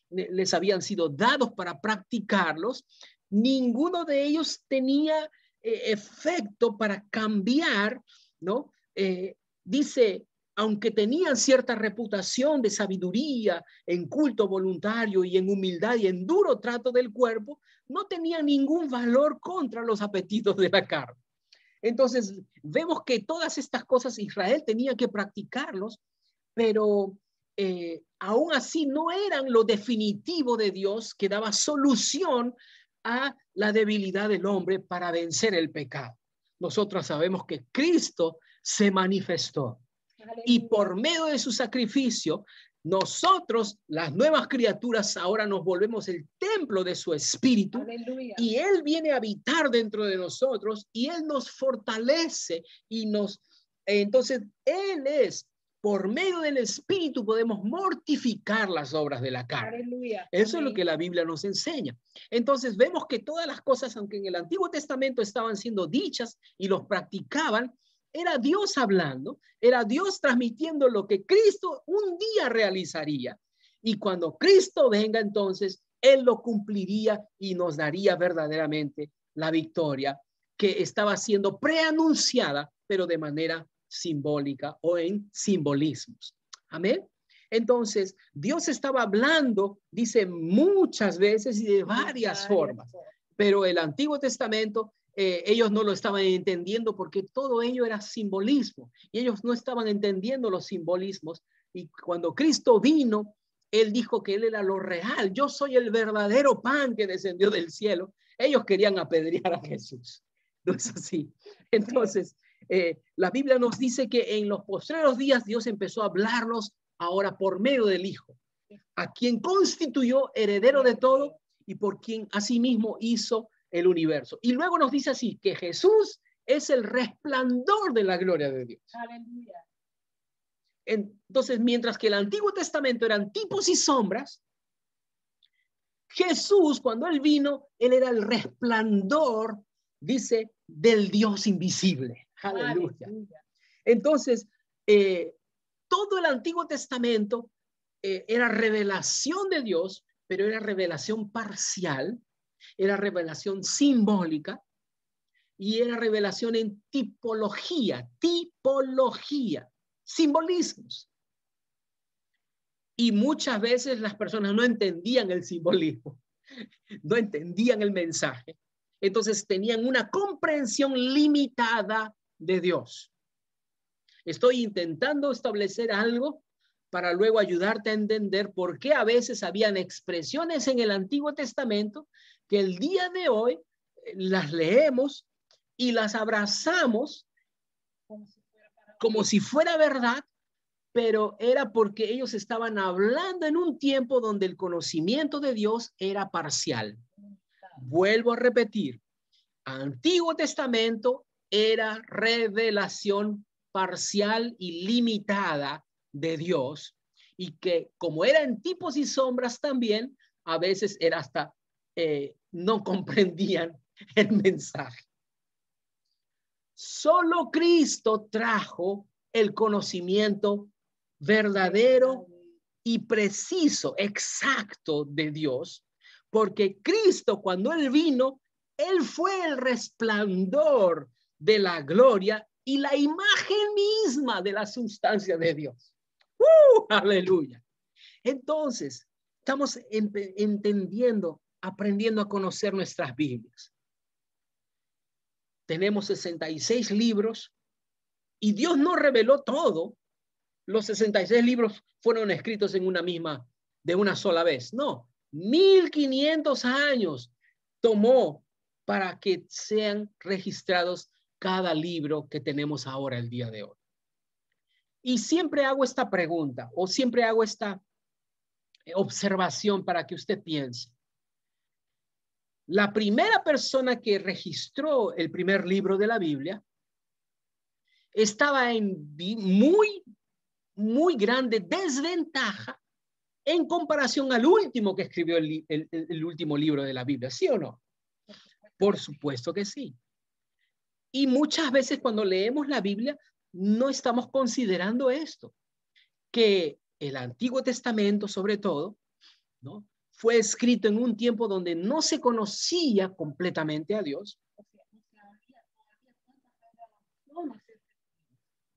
Speaker 4: les habían sido dados para practicarlos, ninguno de ellos tenía efecto para cambiar, ¿no? Dice, aunque tenían cierta reputación de sabiduría en culto voluntario y en humildad y en duro trato del cuerpo, no tenían ningún valor contra los apetitos de la carne. Entonces, vemos que todas estas cosas Israel tenía que practicarlos, pero aún así no eran lo definitivo de Dios que daba solución a la debilidad del hombre para vencer el pecado. Nosotros sabemos que Cristo se manifestó. Y por medio de su sacrificio, nosotros, las nuevas criaturas, ahora nos volvemos el templo de su espíritu. Aleluya. Y Él viene a habitar dentro de nosotros y Él nos fortalece y entonces Él es, por medio del espíritu podemos mortificar las obras de la carne. Aleluya. Eso es lo que la Biblia nos enseña. Entonces vemos que todas las cosas, aunque en el Antiguo Testamento estaban siendo dichas y los practicaban, era Dios hablando, era Dios transmitiendo lo que Cristo un día realizaría. Y cuando Cristo venga, entonces, Él lo cumpliría y nos daría verdaderamente la victoria que estaba siendo preanunciada, pero de manera simbólica o en simbolismos. Amén. Entonces, Dios estaba hablando, dice muchas veces y de varias formas, pero el Antiguo Testamento ellos no lo estaban entendiendo porque todo ello era simbolismo y ellos no estaban entendiendo los simbolismos. Y cuando Cristo vino, Él dijo que Él era lo real. Yo soy el verdadero pan que descendió del cielo. Ellos querían apedrear a Jesús. ¿No es así? Entonces, la Biblia nos dice que en los postreros días Dios empezó a hablarnos ahora por medio del Hijo, a quien constituyó heredero de todo y por quien asimismo hizo el universo. Y luego nos dice así, que Jesús es el resplandor de la gloria de Dios. Aleluya. Entonces, mientras que el Antiguo Testamento eran tipos y sombras, Jesús, cuando Él vino, Él era el resplandor, dice, del Dios invisible. Aleluya. Aleluya. Entonces, todo el Antiguo Testamento era revelación de Dios, pero era revelación parcial, era revelación simbólica y era revelación en tipología, simbolismos. Y muchas veces las personas no entendían el simbolismo, no entendían el mensaje Entonces tenían una comprensión limitada de Dios. Estoy intentando establecer algo para luego ayudarte a entender por qué a veces habían expresiones en el Antiguo Testamento que el día de hoy las leemos y las abrazamos como si fuera verdad, pero era porque ellos estaban hablando en un tiempo donde el conocimiento de Dios era parcial. Vuelvo a repetir, Antiguo Testamento era revelación parcial y limitada de Dios, y que como eran tipos y sombras también, a veces era hasta no comprendían el mensaje. Solo Cristo trajo el conocimiento verdadero y preciso, exacto de Dios, porque Cristo, cuando Él vino, Él fue el resplandor de la gloria y la imagen misma de la sustancia de Dios. Aleluya. Entonces, estamos entendiendo, aprendiendo a conocer nuestras Biblias. Tenemos 66 libros y Dios no reveló todo. Los 66 libros fueron escritos en de una sola vez. No, 1500 años tomó para que sean registrados cada libro que tenemos ahora el día de hoy. Y siempre hago esta pregunta o siempre hago esta observación para que usted piense. La primera persona que registró el primer libro de la Biblia estaba en muy grande desventaja en comparación al último que escribió el último libro de la Biblia, ¿sí o no? Por supuesto que sí. Y muchas veces cuando leemos la Biblia no estamos considerando esto, que el Antiguo Testamento sobre todo, ¿no?, fue escrito en un tiempo donde no se conocía completamente a Dios.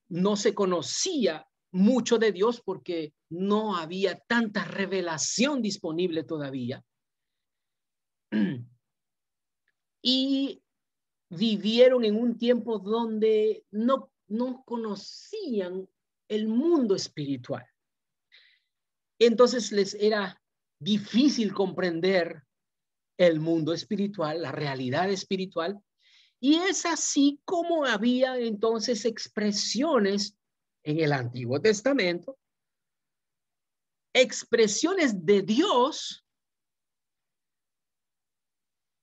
Speaker 4: No se conocía mucho de Dios porque no había tanta revelación disponible todavía. Y vivieron en un tiempo donde no conocían el mundo espiritual. Entonces les era difícil comprender el mundo espiritual, la realidad espiritual. Y es así como había entonces expresiones en el Antiguo Testamento, expresiones de Dios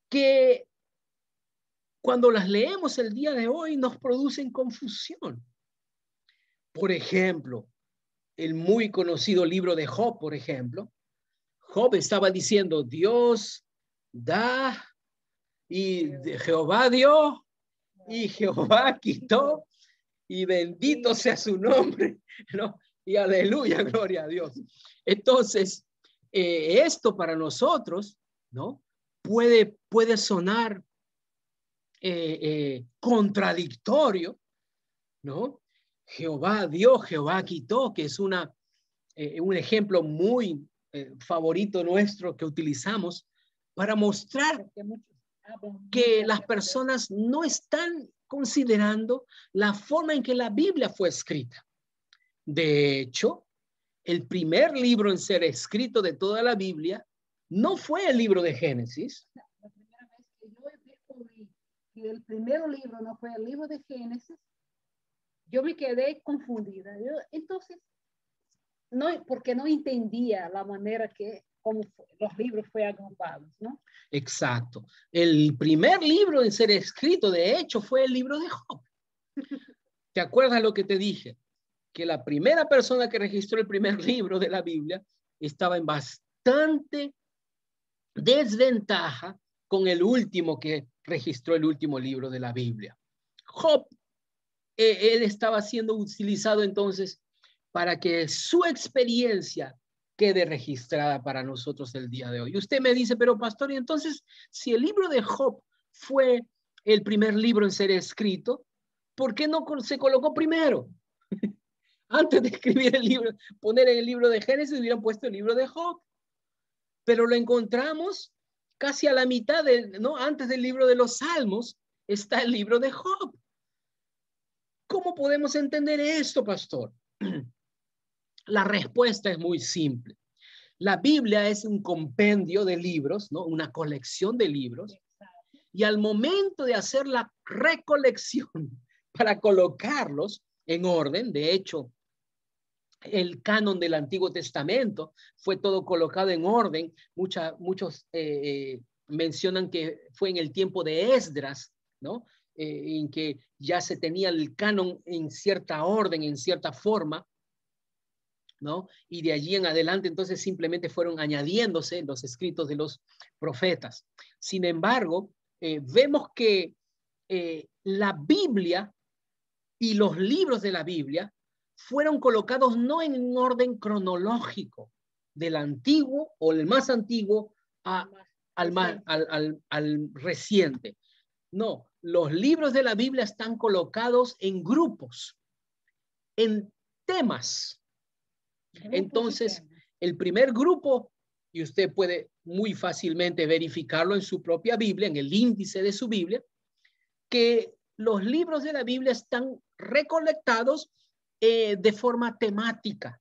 Speaker 4: que cuando las leemos el día de hoy nos producen confusión. Por ejemplo, el muy conocido libro de Job, por ejemplo. Job estaba diciendo, Dios da y Jehová dio y Jehová quitó y bendito sea su nombre, ¿no? Y aleluya, gloria a Dios. Entonces, esto para nosotros, ¿no?, puede sonar contradictorio, ¿no? Jehová dio, Jehová quitó, que es un ejemplo muy favorito nuestro que utilizamos para mostrar que las personas no están considerando la forma en que la Biblia fue escrita. De hecho, el primer libro en ser escrito de toda la Biblia no fue el libro de Génesis.
Speaker 1: La primera vez que yo descubrí que el primer libro no fue el libro de Génesis, yo me quedé confundida. Entonces, no, porque no entendía la manera que como los libros fueron agrupados, ¿no?
Speaker 4: Exacto. El primer libro en ser escrito, de hecho, fue el libro de Job. ¿Te acuerdas lo que te dije? Que la primera persona que registró el primer libro de la Biblia estaba en bastante desventaja con el último que registró el último libro de la Biblia. Job, él estaba siendo utilizado entonces para que su experiencia quede registrada para nosotros el día de hoy. Y usted me dice, pero pastor, y entonces, si el libro de Job fue el primer libro en ser escrito, ¿por qué no se colocó primero? Antes de escribir el libro, poner en el libro de Génesis, hubieran puesto el libro de Job. Pero lo encontramos casi a la mitad, ¿no? Antes del libro de los Salmos, está el libro de Job. ¿Cómo podemos entender esto, pastor? La respuesta es muy simple. La Biblia es un compendio de libros, ¿no? Una colección de libros. Y al momento de hacer la recolección para colocarlos en orden, de hecho, el canon del Antiguo Testamento fue todo colocado en orden. Muchos mencionan que fue en el tiempo de Esdras, ¿no? En que ya se tenía el canon en cierta orden, en cierta forma, ¿no? Y de allí en adelante entonces simplemente fueron añadiéndose los escritos de los profetas. Sin embargo, vemos que la Biblia y los libros de la Biblia fueron colocados no en un orden cronológico del antiguo o el más antiguo al reciente. No, los libros de la Biblia están colocados en grupos, en temas. Entonces, el primer grupo, y usted puede muy fácilmente verificarlo en su propia Biblia, en el índice de su Biblia, que los libros de la Biblia están recolectados de forma temática.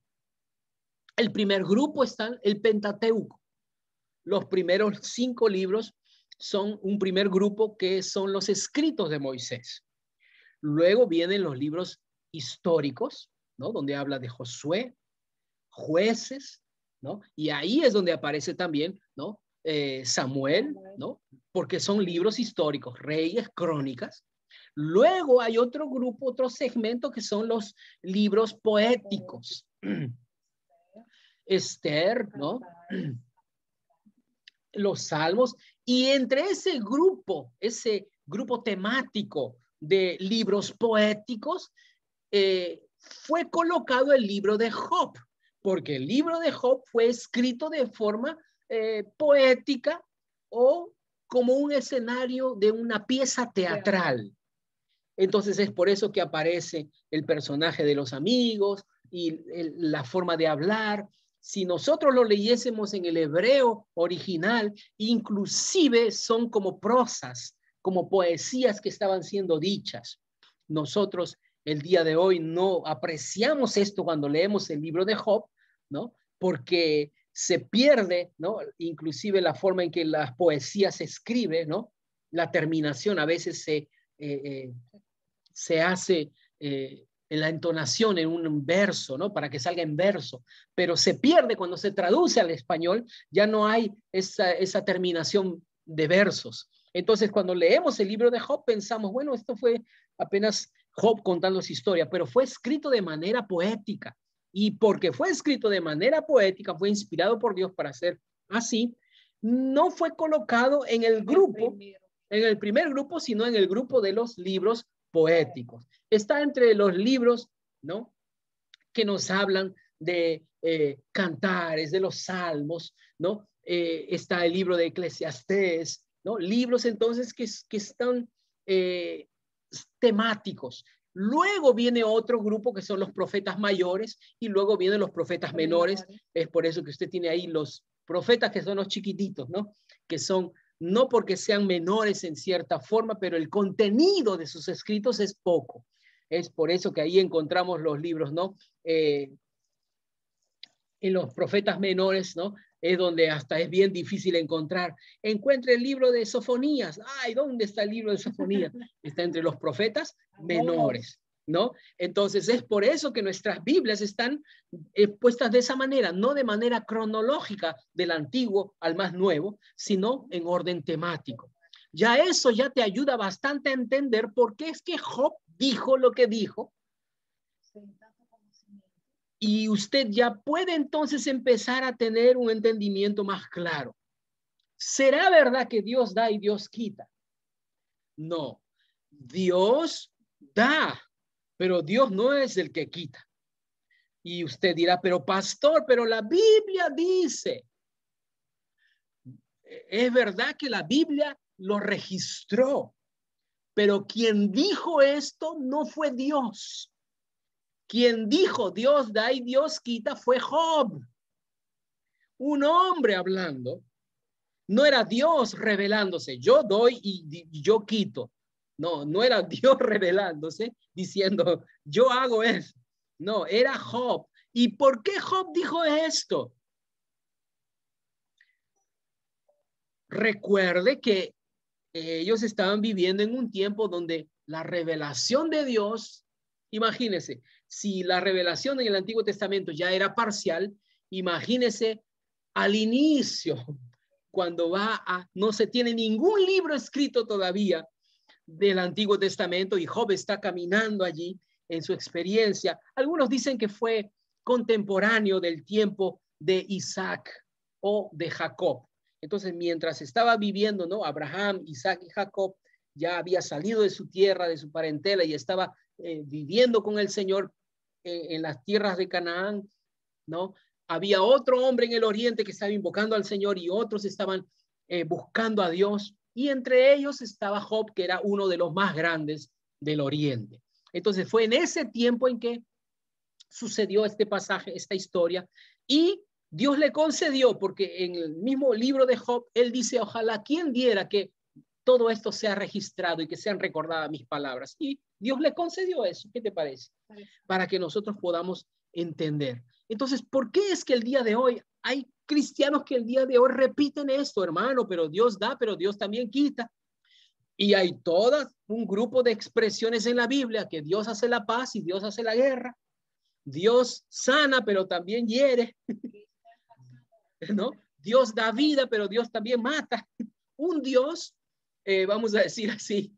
Speaker 4: El primer grupo está el Pentateuco. Los primeros 5 libros son un primer grupo que son los escritos de Moisés. Luego vienen los libros históricos, ¿no? Donde habla de Josué, Jueces, ¿no? Y ahí es donde aparece también, ¿no? Samuel, ¿no? Porque son libros históricos, Reyes, Crónicas. Luego hay otro grupo, otro segmento que son los libros poéticos. Esther, ¿no? Los Salmos. Y entre ese grupo temático de libros poéticos, fue colocado el libro de Job, porque el libro de Job fue escrito de forma poética o como un escenario de una pieza teatral. Entonces es por eso que aparece el personaje de los amigos y la forma de hablar. Si nosotros lo leyésemos en el hebreo original, inclusive son como prosas, como poesías que estaban siendo dichas. Nosotros el día de hoy no apreciamos esto cuando leemos el libro de Job, ¿no? Porque se pierde, ¿no? Inclusive la forma en que las poesías se escribe, ¿no? La terminación a veces se hace en la entonación en un verso, ¿no? Para que salga en verso, pero se pierde cuando se traduce al español, ya no hay esa terminación de versos. Entonces, cuando leemos el libro de Job, pensamos, bueno, esto fue apenas Job contando su historia, pero fue escrito de manera poética. Y porque fue escrito de manera poética, fue inspirado por Dios para hacer así, no fue colocado en el grupo, en el primer grupo, sino en el grupo de los libros poéticos. Está entre los libros, ¿no? Que nos hablan de cantares, de los salmos, ¿no? Está el libro de Eclesiastés, ¿no? Libros entonces que están temáticos. Luego viene otro grupo que son los profetas mayores y luego vienen los profetas menores. Es por eso que usted tiene ahí los profetas que son los chiquititos, ¿no? Que son no porque sean menores en cierta forma, pero el contenido de sus escritos es poco. Es por eso que ahí encontramos los libros, ¿no? En los profetas menores, ¿no? Es donde hasta es bien difícil encontrar. Encuentre el libro de Sofonías. Ay, ¿dónde está el libro de Sofonías? Está entre los profetas menores, ¿no? Entonces es por eso que nuestras Biblias están puestas de esa manera, no de manera cronológica del antiguo al más nuevo, sino en orden temático. Ya eso ya te ayuda bastante a entender por qué es que Job dijo lo que dijo. Y usted ya puede entonces empezar a tener un entendimiento más claro. ¿Será verdad que Dios da y Dios quita? No, Dios da, pero Dios no es el que quita. Y usted dirá, pero pastor, pero la Biblia dice. Es verdad que la Biblia lo registró, pero quien dijo esto no fue Dios. Quien dijo Dios da y Dios quita fue Job. Un hombre hablando No era Dios revelándose, yo doy y yo quito. No, no era Dios revelándose diciendo, yo hago eso. No, era Job. ¿Y por qué Job dijo esto? Recuerde que ellos estaban viviendo en un tiempo donde la revelación de Dios, imagínense, si la revelación en el Antiguo Testamento ya era parcial, imagínense al inicio, cuando no se tiene ningún libro escrito todavía del Antiguo Testamento y Job está caminando allí en su experiencia. Algunos dicen que fue contemporáneo del tiempo de Isaac o de Jacob. Entonces, mientras estaba viviendo, ¿no? Abraham, Isaac y Jacob ya había salido de su tierra, de su parentela y estaba viviendo con el Señor en las tierras de Canaán, ¿no? Había otro hombre en el oriente que estaba invocando al Señor y otros estaban buscando a Dios. Y entre ellos estaba Job, que era uno de los más grandes del oriente. Entonces fue en ese tiempo en que sucedió este pasaje, esta historia, y Dios le concedió, porque en el mismo libro de Job, él dice, ojalá quien diera que todo esto sea registrado y que sean recordadas mis palabras. Y Dios le concedió eso. ¿Qué te parece? Para que nosotros podamos entender. Entonces, ¿por qué es que el día de hoy hay cristianos que el día de hoy repiten esto, hermano? Pero Dios da, pero Dios también quita. Y hay todo un grupo de expresiones en la Biblia que Dios hace la paz y Dios hace la guerra. Dios sana, pero también hiere. ¿No? Dios da vida, pero Dios también mata. Un Dios, vamos a decir así,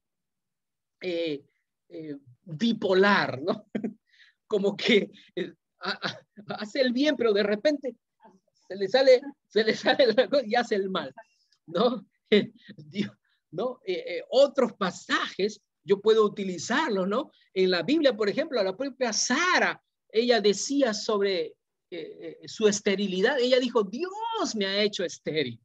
Speaker 4: bipolar, ¿no? Como que hace el bien, pero de repente se le sale la cosa y hace el mal, ¿no? Dios, ¿no? Otros pasajes yo puedo utilizarlos, ¿no? En la Biblia, por ejemplo, la propia Sara, ella decía sobre su esterilidad, ella dijo, Dios me ha hecho estéril,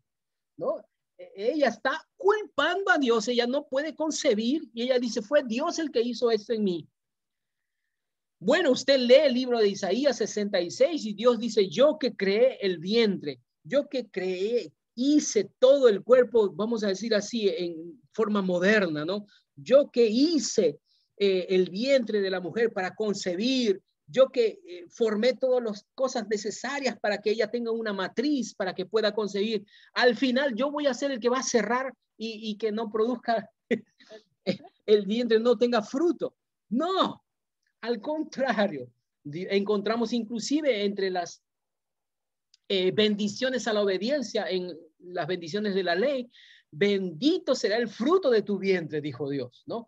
Speaker 4: ¿no? Ella está culpando a Dios, ella no puede concebir y ella dice, fue Dios el que hizo esto en mí. Bueno, usted lee el libro de Isaías 66 y Dios dice, yo que creé el vientre, yo que creé, hice todo el cuerpo, vamos a decir así, en forma moderna, ¿no? Yo que hice el vientre de la mujer para concebir, yo que formé todas las cosas necesarias para que ella tenga una matriz, para que pueda concebir. Al final yo voy a ser el que va a cerrar y que no produzca el vientre, no tenga fruto. No. Al contrario, encontramos inclusive entre las bendiciones a la obediencia, en las bendiciones de la ley, bendito será el fruto de tu vientre, dijo Dios, ¿no?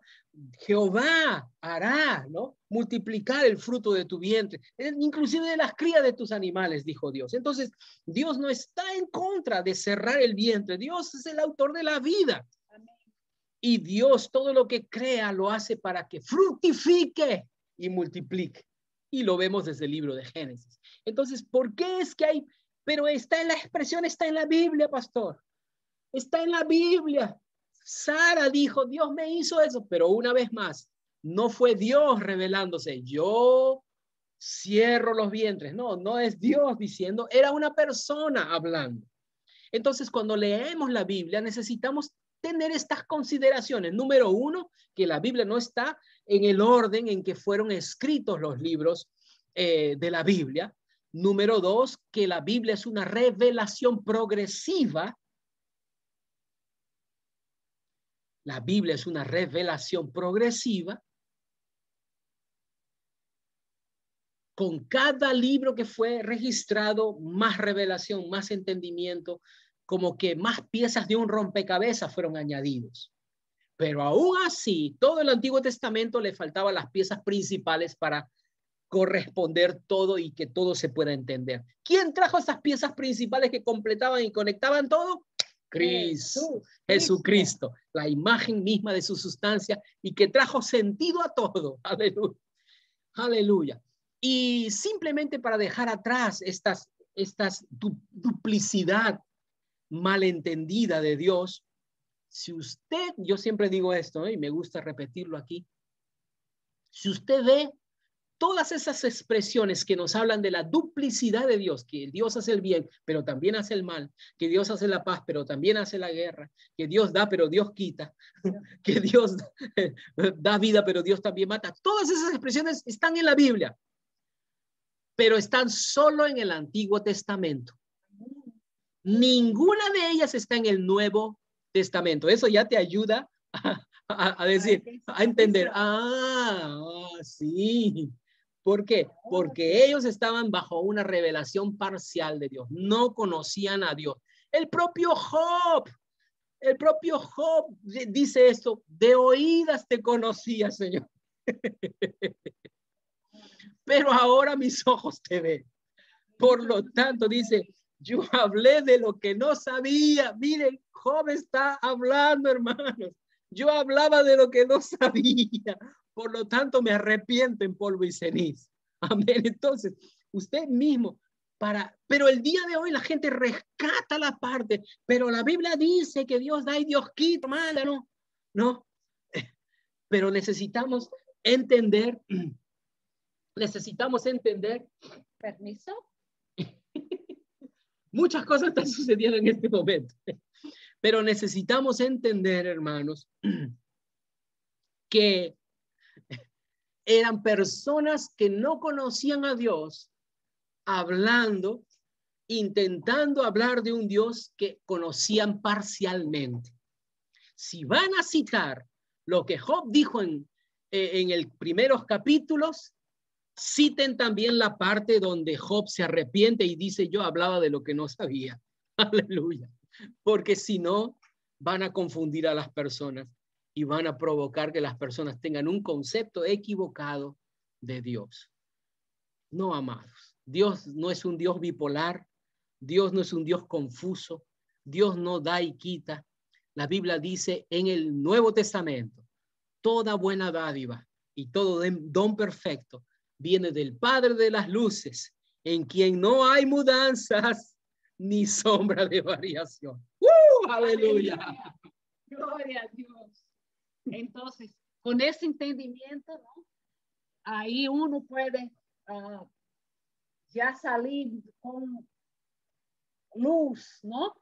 Speaker 4: Jehová hará, ¿no? Multiplicar el fruto de tu vientre, inclusive de las crías de tus animales, dijo Dios. Entonces, Dios no está en contra de cerrar el vientre, Dios es el autor de la vida. Y Dios todo lo que crea lo hace para que fructifique y multiplique. Y lo vemos desde el libro de Génesis. Entonces, ¿por qué es que hay? Pero está en la expresión, está en la Biblia, pastor. Está en la Biblia. Sara dijo, Dios me hizo eso. Pero una vez más, no fue Dios revelándose. Yo cierro los vientres. No, no es Dios diciendo, era una persona hablando. Entonces, cuando leemos la Biblia, necesitamos tener estas consideraciones. Número uno, que la Biblia no está en el orden en que fueron escritos los libros de la Biblia. Número dos, que la Biblia es una revelación progresiva. La Biblia es una revelación progresiva. Con cada libro que fue registrado, más revelación, más entendimiento, como que más piezas de un rompecabezas fueron añadidos. Pero aún así, todo el Antiguo Testamento le faltaban las piezas principales para corresponder todo y que todo se pueda entender. ¿Quién trajo esas piezas principales que completaban y conectaban todo? Cristo, Jesucristo, la imagen misma de su sustancia y que trajo sentido a todo. Aleluya. Aleluya. Y simplemente para dejar atrás estas duplicidad malentendida de Dios, si usted, yo siempre digo esto, y me gusta repetirlo aquí, si usted ve todas esas expresiones que nos hablan de la duplicidad de Dios, que Dios hace el bien, pero también hace el mal, que Dios hace la paz, pero también hace la guerra, que Dios da, pero Dios quita, que Dios da vida, pero Dios también mata. Todas esas expresiones están en la Biblia, pero están solo en el Antiguo Testamento. Ninguna de ellas está en el Nuevo Testamento. Eso ya te ayuda a decir, a entender. Sí. ¿Por qué? Porque ellos estaban bajo una revelación parcial de Dios. No conocían a Dios. El propio Job dice esto: de oídas te conocía, Señor. Pero ahora mis ojos te ven. Por lo tanto, dice, yo hablé de lo que no sabía. Miren, Job está hablando, hermanos. Yo hablaba de lo que no sabía. Por lo tanto, me arrepiento en polvo y ceniza. Amén. Entonces, usted mismo, pero el día de hoy la gente rescata la parte, pero la Biblia dice que Dios da y Dios quita, hermano. No. Pero necesitamos entender.
Speaker 1: Permiso.
Speaker 4: Muchas cosas están sucediendo en este momento. Pero necesitamos entender, hermanos, que eran personas que no conocían a Dios, intentando hablar de un Dios que conocían parcialmente. Si van a citar lo que Job dijo en el primeros capítulos, citen también la parte donde Job se arrepiente y dice, yo hablaba de lo que no sabía. Aleluya. Porque si no, van a confundir a las personas y van a provocar que las personas tengan un concepto equivocado de Dios. No, amados. Dios no es un Dios bipolar. Dios no es un Dios confuso. Dios no da y quita. La Biblia dice en el Nuevo Testamento, toda buena dádiva y todo don perfecto viene del Padre de las luces, en quien no hay mudanzas ni sombra de variación. ¡Aleluya!
Speaker 1: Gloria a Dios. Entonces, con ese entendimiento, ¿no? Ahí uno puede ya salir con luz, ¿no?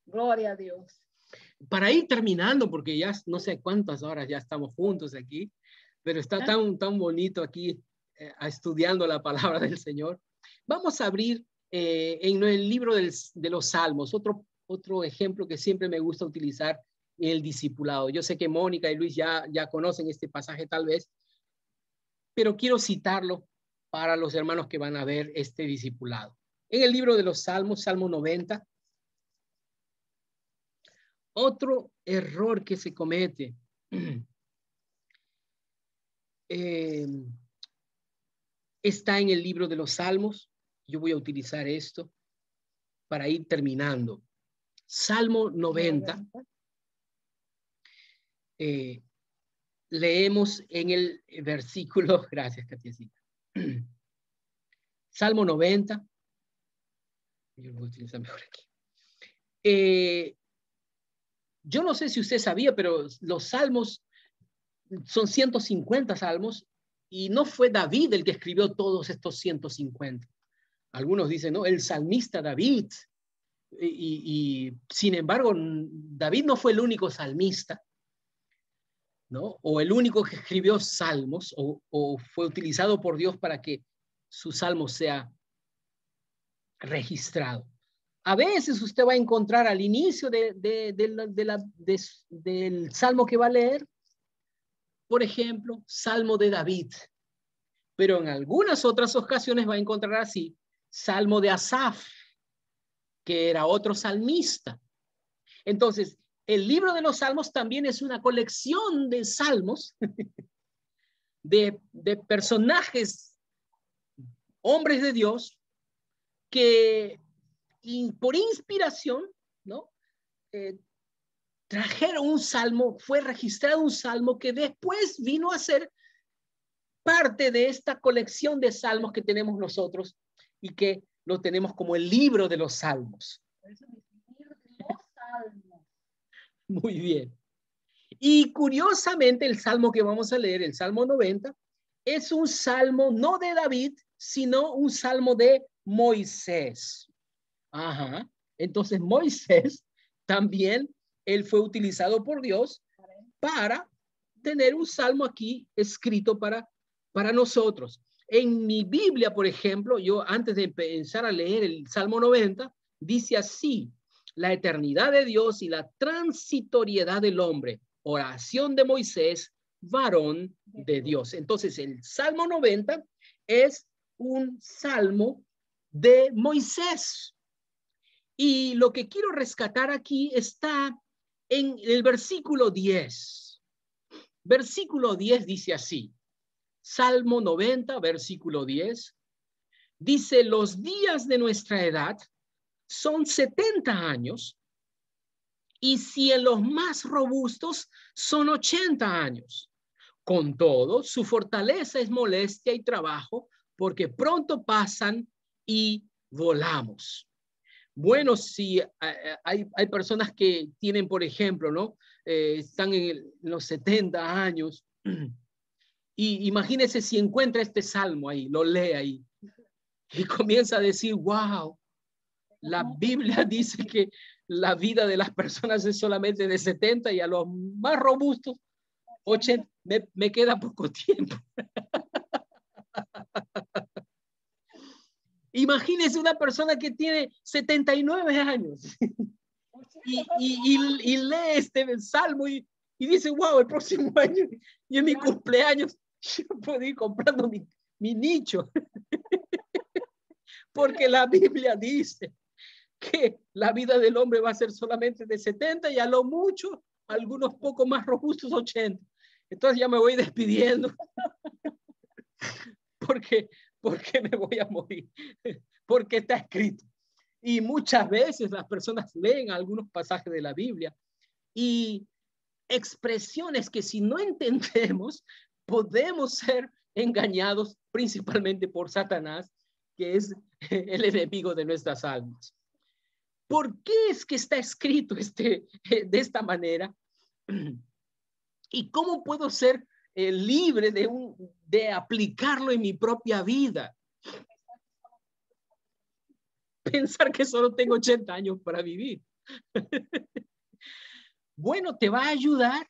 Speaker 1: Gloria a Dios.
Speaker 4: Para ir terminando, porque ya no sé cuántas horas ya estamos juntos aquí, pero está tan bonito aquí estudiando la palabra del Señor. Vamos a abrir en el libro de los Salmos, otro ejemplo que siempre me gusta utilizar en el discipulado. Yo sé que Mónica y Luis ya conocen este pasaje tal vez, pero quiero citarlo para los hermanos que van a ver este discipulado. En el libro de los Salmos, Salmo 90, otro error que se comete está en el libro de los Salmos. Yo voy a utilizar esto para ir terminando. Salmo 90. Leemos en el versículo, gracias, Katiecita. Salmo 90. Yo lo voy a utilizar mejor aquí. Yo no sé si usted sabía, pero los salmos son 150 salmos y no fue David el que escribió todos estos 150. Algunos dicen, no, el salmista David. Y sin embargo, David no fue el único salmista, ¿no? O el único que escribió salmos o fue utilizado por Dios para que su salmo sea registrado. A veces usted va a encontrar al inicio del salmo que va a leer, por ejemplo, Salmo de David. Pero en algunas otras ocasiones va a encontrar así, Salmo de Asaf, que era otro salmista. Entonces, el libro de los Salmos también es una colección de salmos de personajes, hombres de Dios, que por inspiración, ¿no? Trajeron un salmo, fue registrado un salmo que después vino a ser parte de esta colección de salmos que tenemos nosotros y que lo tenemos como el libro de los salmos. Muy bien. Y curiosamente el salmo que vamos a leer, el Salmo 90, es un salmo no de David, sino un salmo de Moisés. Ajá. Entonces Moisés también, él fue utilizado por Dios para tener un salmo aquí escrito para nosotros. En mi Biblia, por ejemplo, yo antes de empezar a leer el Salmo 90, dice así: la eternidad de Dios y la transitoriedad del hombre, oración de Moisés, varón de Dios. Entonces el Salmo 90 es un salmo de Moisés. Y lo que quiero rescatar aquí está en el versículo 10. Versículo 10 dice así, Salmo 90, versículo 10, dice: los días de nuestra edad son 70 años, y si en los más robustos son 80 años. Con todo, su fortaleza es molestia y trabajo, porque pronto pasan y volamos. Bueno, si hay personas que tienen, por ejemplo, ¿no? Están en los 70 años, y imagínese si encuentra este salmo ahí, lo lee ahí, y comienza a decir, wow, la Biblia dice que la vida de las personas es solamente de 70 y a los más robustos, 80, me queda poco tiempo. Imagínese una persona que tiene 79 años y lee este salmo y dice, wow, el próximo año y en mi cumpleaños yo puedo ir comprando mi nicho. Porque la Biblia dice que la vida del hombre va a ser solamente de 70 y a lo mucho, algunos poco más robustos, 80. Entonces ya me voy despidiendo. Porque me voy a morir. Porque está escrito. Y muchas veces las personas leen algunos pasajes de la Biblia y expresiones que si no entendemos, podemos ser engañados principalmente por Satanás, que es el enemigo de nuestras almas. ¿Por qué es que está escrito de esta manera? ¿Y cómo puedo ser libre de aplicarlo en mi propia vida? Pensar que solo tengo 80 años para vivir. Bueno, te va a ayudar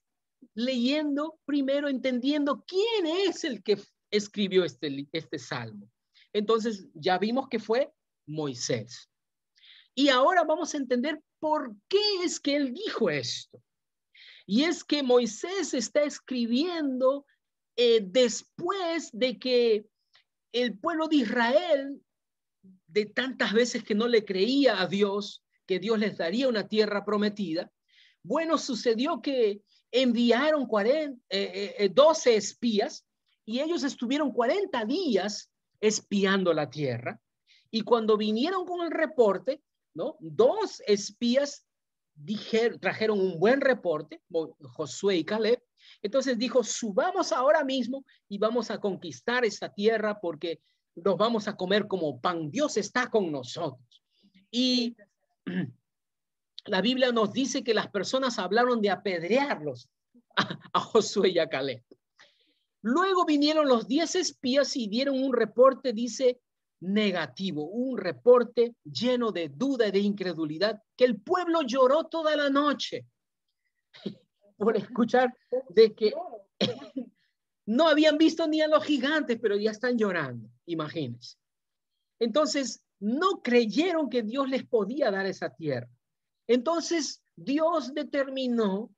Speaker 4: leyendo primero, entendiendo quién es el que escribió este salmo. Entonces, ya vimos que fue Moisés. Y ahora vamos a entender por qué es que él dijo esto. Y es que Moisés está escribiendo después de que el pueblo de Israel, de tantas veces que no le creía a Dios, que Dios les daría una tierra prometida, bueno, sucedió que enviaron 12 espías y ellos estuvieron 40 días espiando la tierra. Y cuando vinieron con el reporte, ¿no? 2 espías trajeron un buen reporte, Josué y Caleb. Entonces dijo, subamos ahora mismo y vamos a conquistar esta tierra porque nos vamos a comer como pan. Dios está con nosotros. Y la Biblia nos dice que las personas hablaron de apedrearlos a Josué y a Caleb. Luego vinieron los 10 espías y dieron un reporte, dice, negativo, un reporte lleno de duda y de incredulidad, que el pueblo lloró toda la noche por escuchar de que no habían visto ni a los gigantes, pero ya están llorando, imagínense. Entonces, no creyeron que Dios les podía dar esa tierra. Entonces, Dios determinó,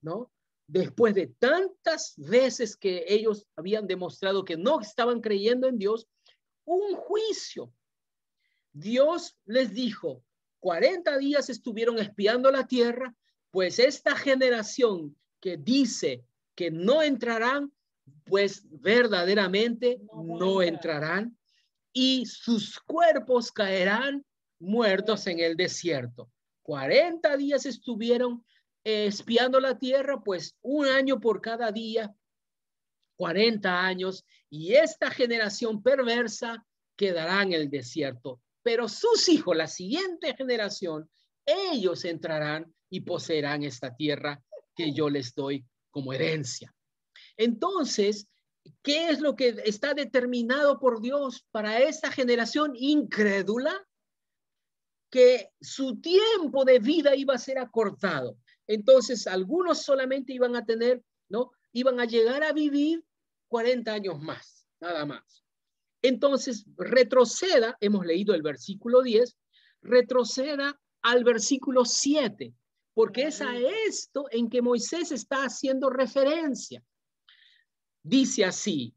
Speaker 4: ¿no? Después de tantas veces que ellos habían demostrado que no estaban creyendo en Dios, un juicio. Dios les dijo, 40 días estuvieron espiando la tierra, pues esta generación que dice que no entrarán, pues verdaderamente no entrarán y sus cuerpos caerán muertos en el desierto. 40 días estuvieron espiando la tierra, pues 1 año por cada día, 40 años, y esta generación perversa quedará en el desierto. Pero sus hijos, la siguiente generación, ellos entrarán y poseerán esta tierra que yo les doy como herencia. Entonces, ¿qué es lo que está determinado por Dios para esta generación incrédula? Que su tiempo de vida iba a ser acortado. Entonces, algunos solamente iban a tener, ¿no? Iban a llegar a vivir 40 años más, nada más. Entonces, retroceda, hemos leído el versículo 10, retroceda al versículo 7, porque es a esto en que Moisés está haciendo referencia. Dice así: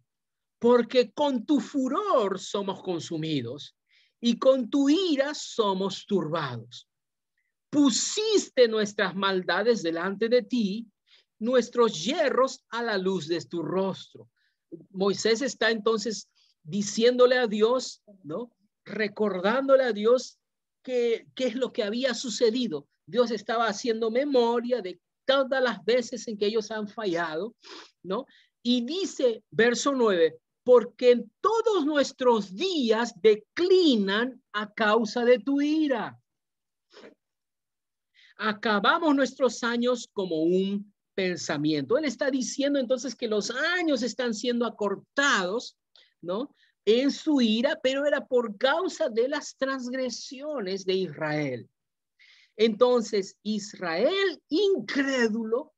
Speaker 4: porque con tu furor somos consumidos y con tu ira somos turbados. Pusiste nuestras maldades delante de ti, nuestros yerros a la luz de tu rostro. Moisés está entonces diciéndole a Dios, ¿no? Recordándole a Dios qué es lo que había sucedido. Dios estaba haciendo memoria de todas las veces en que ellos han fallado, ¿no? Y dice, verso 9, porque todos nuestros días declinan a causa de tu ira. Acabamos nuestros años como un pensamiento. Él está diciendo entonces que los años están siendo acortados, ¿no? En su ira, pero era por causa de las transgresiones de Israel. Entonces, Israel incrédulo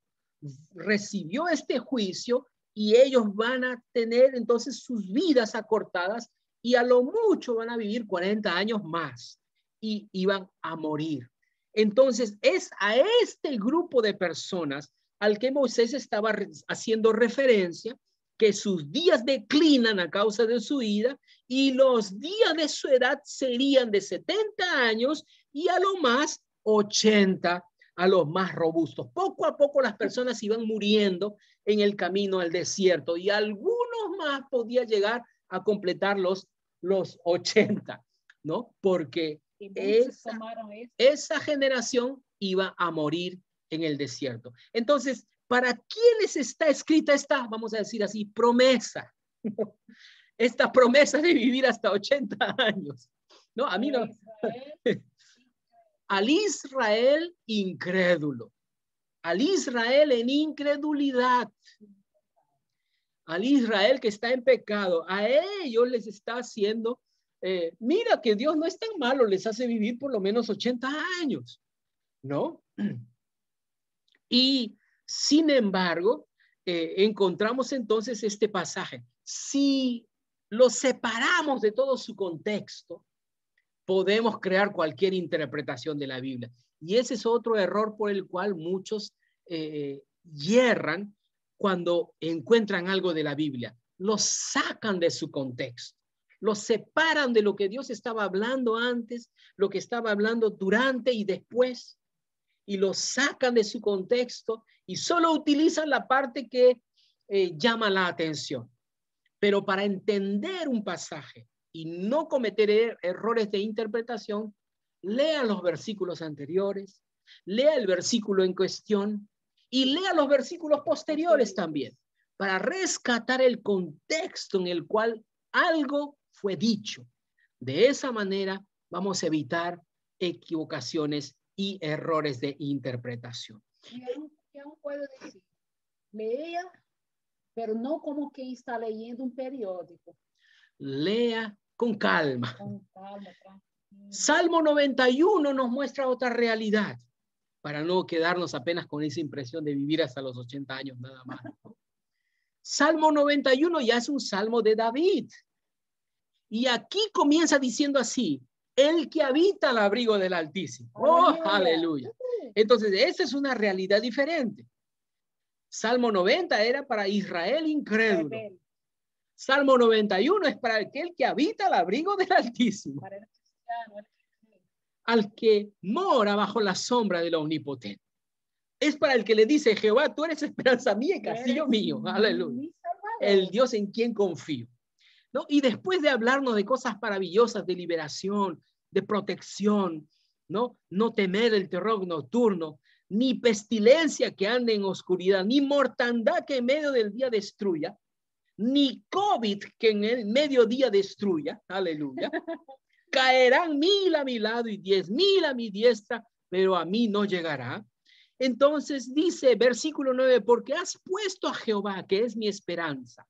Speaker 4: recibió este juicio y ellos van a tener entonces sus vidas acortadas y a lo mucho van a vivir 40 años más y iban a morir. Entonces, es a este grupo de personas al que Moisés estaba haciendo referencia, que sus días declinan a causa de su ira y los días de su edad serían de 70 años y a lo más 80 a los más robustos. Poco a poco las personas iban muriendo en el camino al desierto y algunos más podían llegar a completar los 80, ¿no? Porque esa generación iba a morir en el desierto. Entonces, ¿para quiénes está escrita esta, vamos a decir así, promesa? Esta promesa de vivir hasta 80 años. No, a mí no. Al Israel incrédulo. Al Israel en incredulidad. Al Israel que está en pecado. A ellos les está haciendo, mira que Dios no es tan malo, les hace vivir por lo menos 80 años. ¿No? Y sin embargo, encontramos entonces este pasaje. Si lo separamos de todo su contexto, podemos crear cualquier interpretación de la Biblia. Y ese es otro error por el cual muchos yerran cuando encuentran algo de la Biblia. Lo sacan de su contexto. Lo separan de lo que Dios estaba hablando antes, lo que estaba hablando durante y después. Y lo sacan de su contexto y solo utilizan la parte que llama la atención. Pero para entender un pasaje y no cometer errores de interpretación, lea los versículos anteriores, lea el versículo en cuestión y lea los versículos posteriores también, para rescatar el contexto en el cual algo fue dicho. De esa manera vamos a evitar equivocaciones y errores de interpretación.
Speaker 1: ¿Qué aún puedo decir? Lea, pero no como quien está leyendo un periódico.
Speaker 4: Lea con calma. Salmo 91 nos muestra otra realidad, para no quedarnos apenas con esa impresión de vivir hasta los 80 años nada más. Salmo 91 ya es un salmo de David. Y aquí comienza diciendo así: el que habita al abrigo del Altísimo. ¡Oh, aleluya! Entonces, esa es una realidad diferente. Salmo 90 era para Israel incrédulo. Salmo 91 es para aquel que habita al abrigo del Altísimo. Al que mora bajo la sombra del Omnipotente. Es para el que le dice: Jehová, tú eres esperanza mía y castillo mío. Aleluya. El Dios en quien confío. ¿No? Y después de hablarnos de cosas maravillosas, de liberación, de protección, ¿no? No temer el terror nocturno, ni pestilencia que ande en oscuridad, ni mortandad que en medio del día destruya, ni COVID que en el mediodía destruya, aleluya. Caerán 1000 a mi lado y 10,000 a mi diestra, pero a mí no llegará. Entonces dice, versículo 9, porque has puesto a Jehová, que es mi esperanza,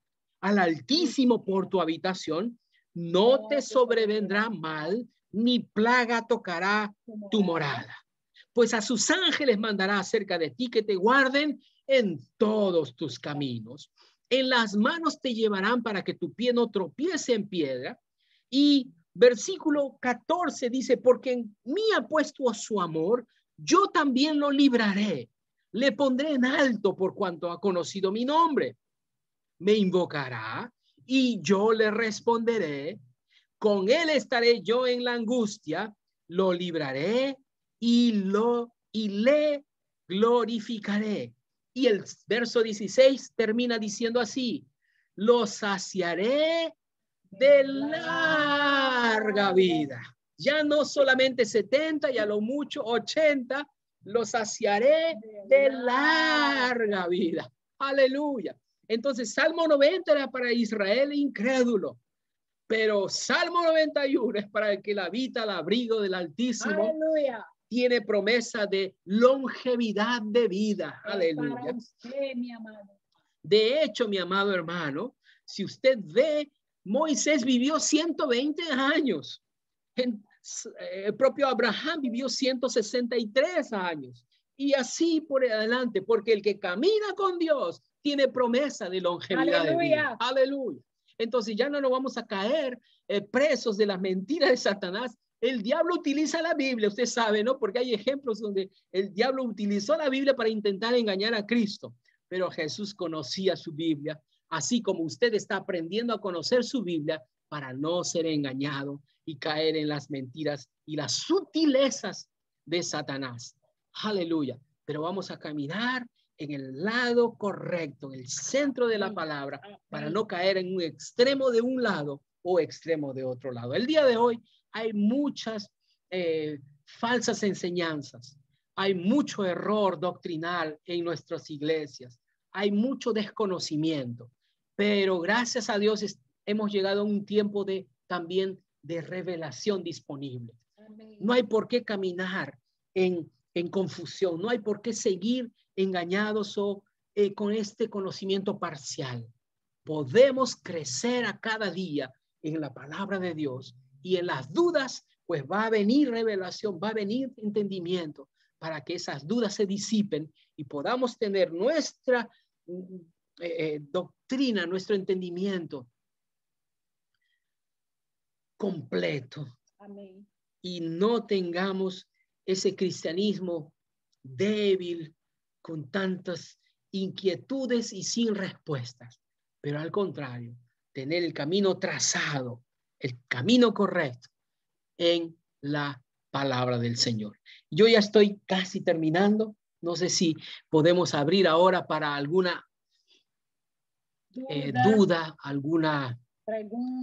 Speaker 4: al Altísimo por tu habitación, no te sobrevendrá mal, ni plaga tocará tu morada. Pues a sus ángeles mandará acerca de ti que te guarden en todos tus caminos. En las manos te llevarán para que tu pie no tropiece en piedra. Y versículo 14 dice, porque en mí ha puesto su amor, yo también lo libraré. Le pondré en alto por cuanto ha conocido mi nombre. Me invocará y yo le responderé. Con él estaré yo en la angustia, lo libraré y le glorificaré. Y el verso 16 termina diciendo así, lo saciaré de larga vida. Ya no solamente 70 y a lo mucho 80, lo saciaré de larga vida. Aleluya. Entonces, Salmo 90 era para Israel incrédulo, pero Salmo 91 es para el que habita al abrigo del Altísimo. Aleluya. Tiene promesa de longevidad de vida. Aleluya. Para usted, mi amado. De hecho, mi amado hermano, si usted ve, Moisés vivió 120 años. El propio Abraham vivió 163 años. Y así por adelante, porque el que camina con Dios tiene promesa de longevidad. Aleluya. De vida. Aleluya. Entonces ya no nos vamos a caer presos de las mentiras de Satanás. El diablo utiliza la Biblia, usted sabe, ¿no? Porque hay ejemplos donde el diablo utilizó la Biblia para intentar engañar a Cristo. Pero Jesús conocía su Biblia, así como usted está aprendiendo a conocer su Biblia para no ser engañado y caer en las mentiras y las sutilezas de Satanás. Aleluya. Pero vamos a caminar en el lado correcto, en el centro de la palabra, para no caer en un extremo de un lado o extremo de otro lado. El día de hoy hay muchas falsas enseñanzas, hay mucho error doctrinal en nuestras iglesias, hay mucho desconocimiento, pero gracias a Dios hemos llegado a un tiempo también de revelación disponible. No hay por qué caminar en confusión, no hay por qué seguir engañados o con este conocimiento parcial. Podemos crecer a cada día en la palabra de Dios, y en las dudas pues va a venir revelación, va a venir entendimiento para que esas dudas se disipen y podamos tener nuestra doctrina, nuestro entendimiento completo. Amén. Y no tengamos ese cristianismo débil, con tantas inquietudes y sin respuestas, pero al contrario, tener el camino trazado, el camino correcto en la palabra del Señor. Yo ya estoy casi terminando. No sé si podemos abrir ahora para alguna duda, alguna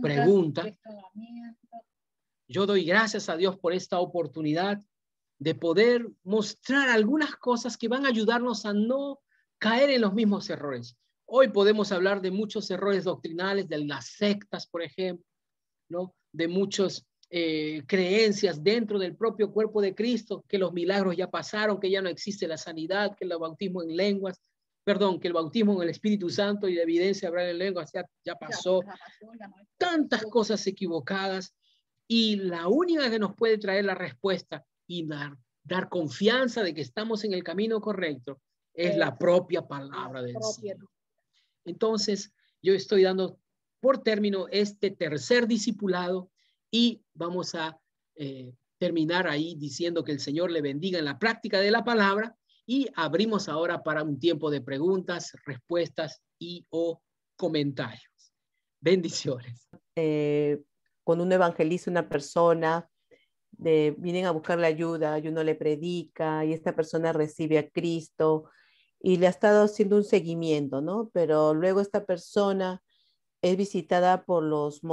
Speaker 4: pregunta. Yo doy gracias a Dios por esta oportunidad de poder mostrar algunas cosas que van a ayudarnos a no caer en los mismos errores. Hoy podemos hablar de muchos errores doctrinales, de las sectas, por ejemplo, ¿no? De muchas creencias dentro del propio cuerpo de Cristo, que los milagros ya pasaron, que ya no existe la sanidad, que el bautismo en lenguas, perdón, que el bautismo en el Espíritu Santo y la evidencia de hablar en lenguas ya pasó. Tantas cosas equivocadas, y la única que nos puede traer la respuesta y dar confianza de que estamos en el camino correcto es la propia palabra del Señor. Entonces, yo estoy dando por término este tercer discipulado y vamos a terminar ahí diciendo que el Señor le bendiga en la práctica de la palabra, y abrimos ahora para un tiempo de preguntas, respuestas y o comentarios. Bendiciones.
Speaker 3: Cuando uno evangeliza a una persona, vienen a buscarle ayuda y uno le predica y esta persona recibe a Cristo y le ha estado haciendo un seguimiento, ¿no? Pero luego esta persona es visitada por los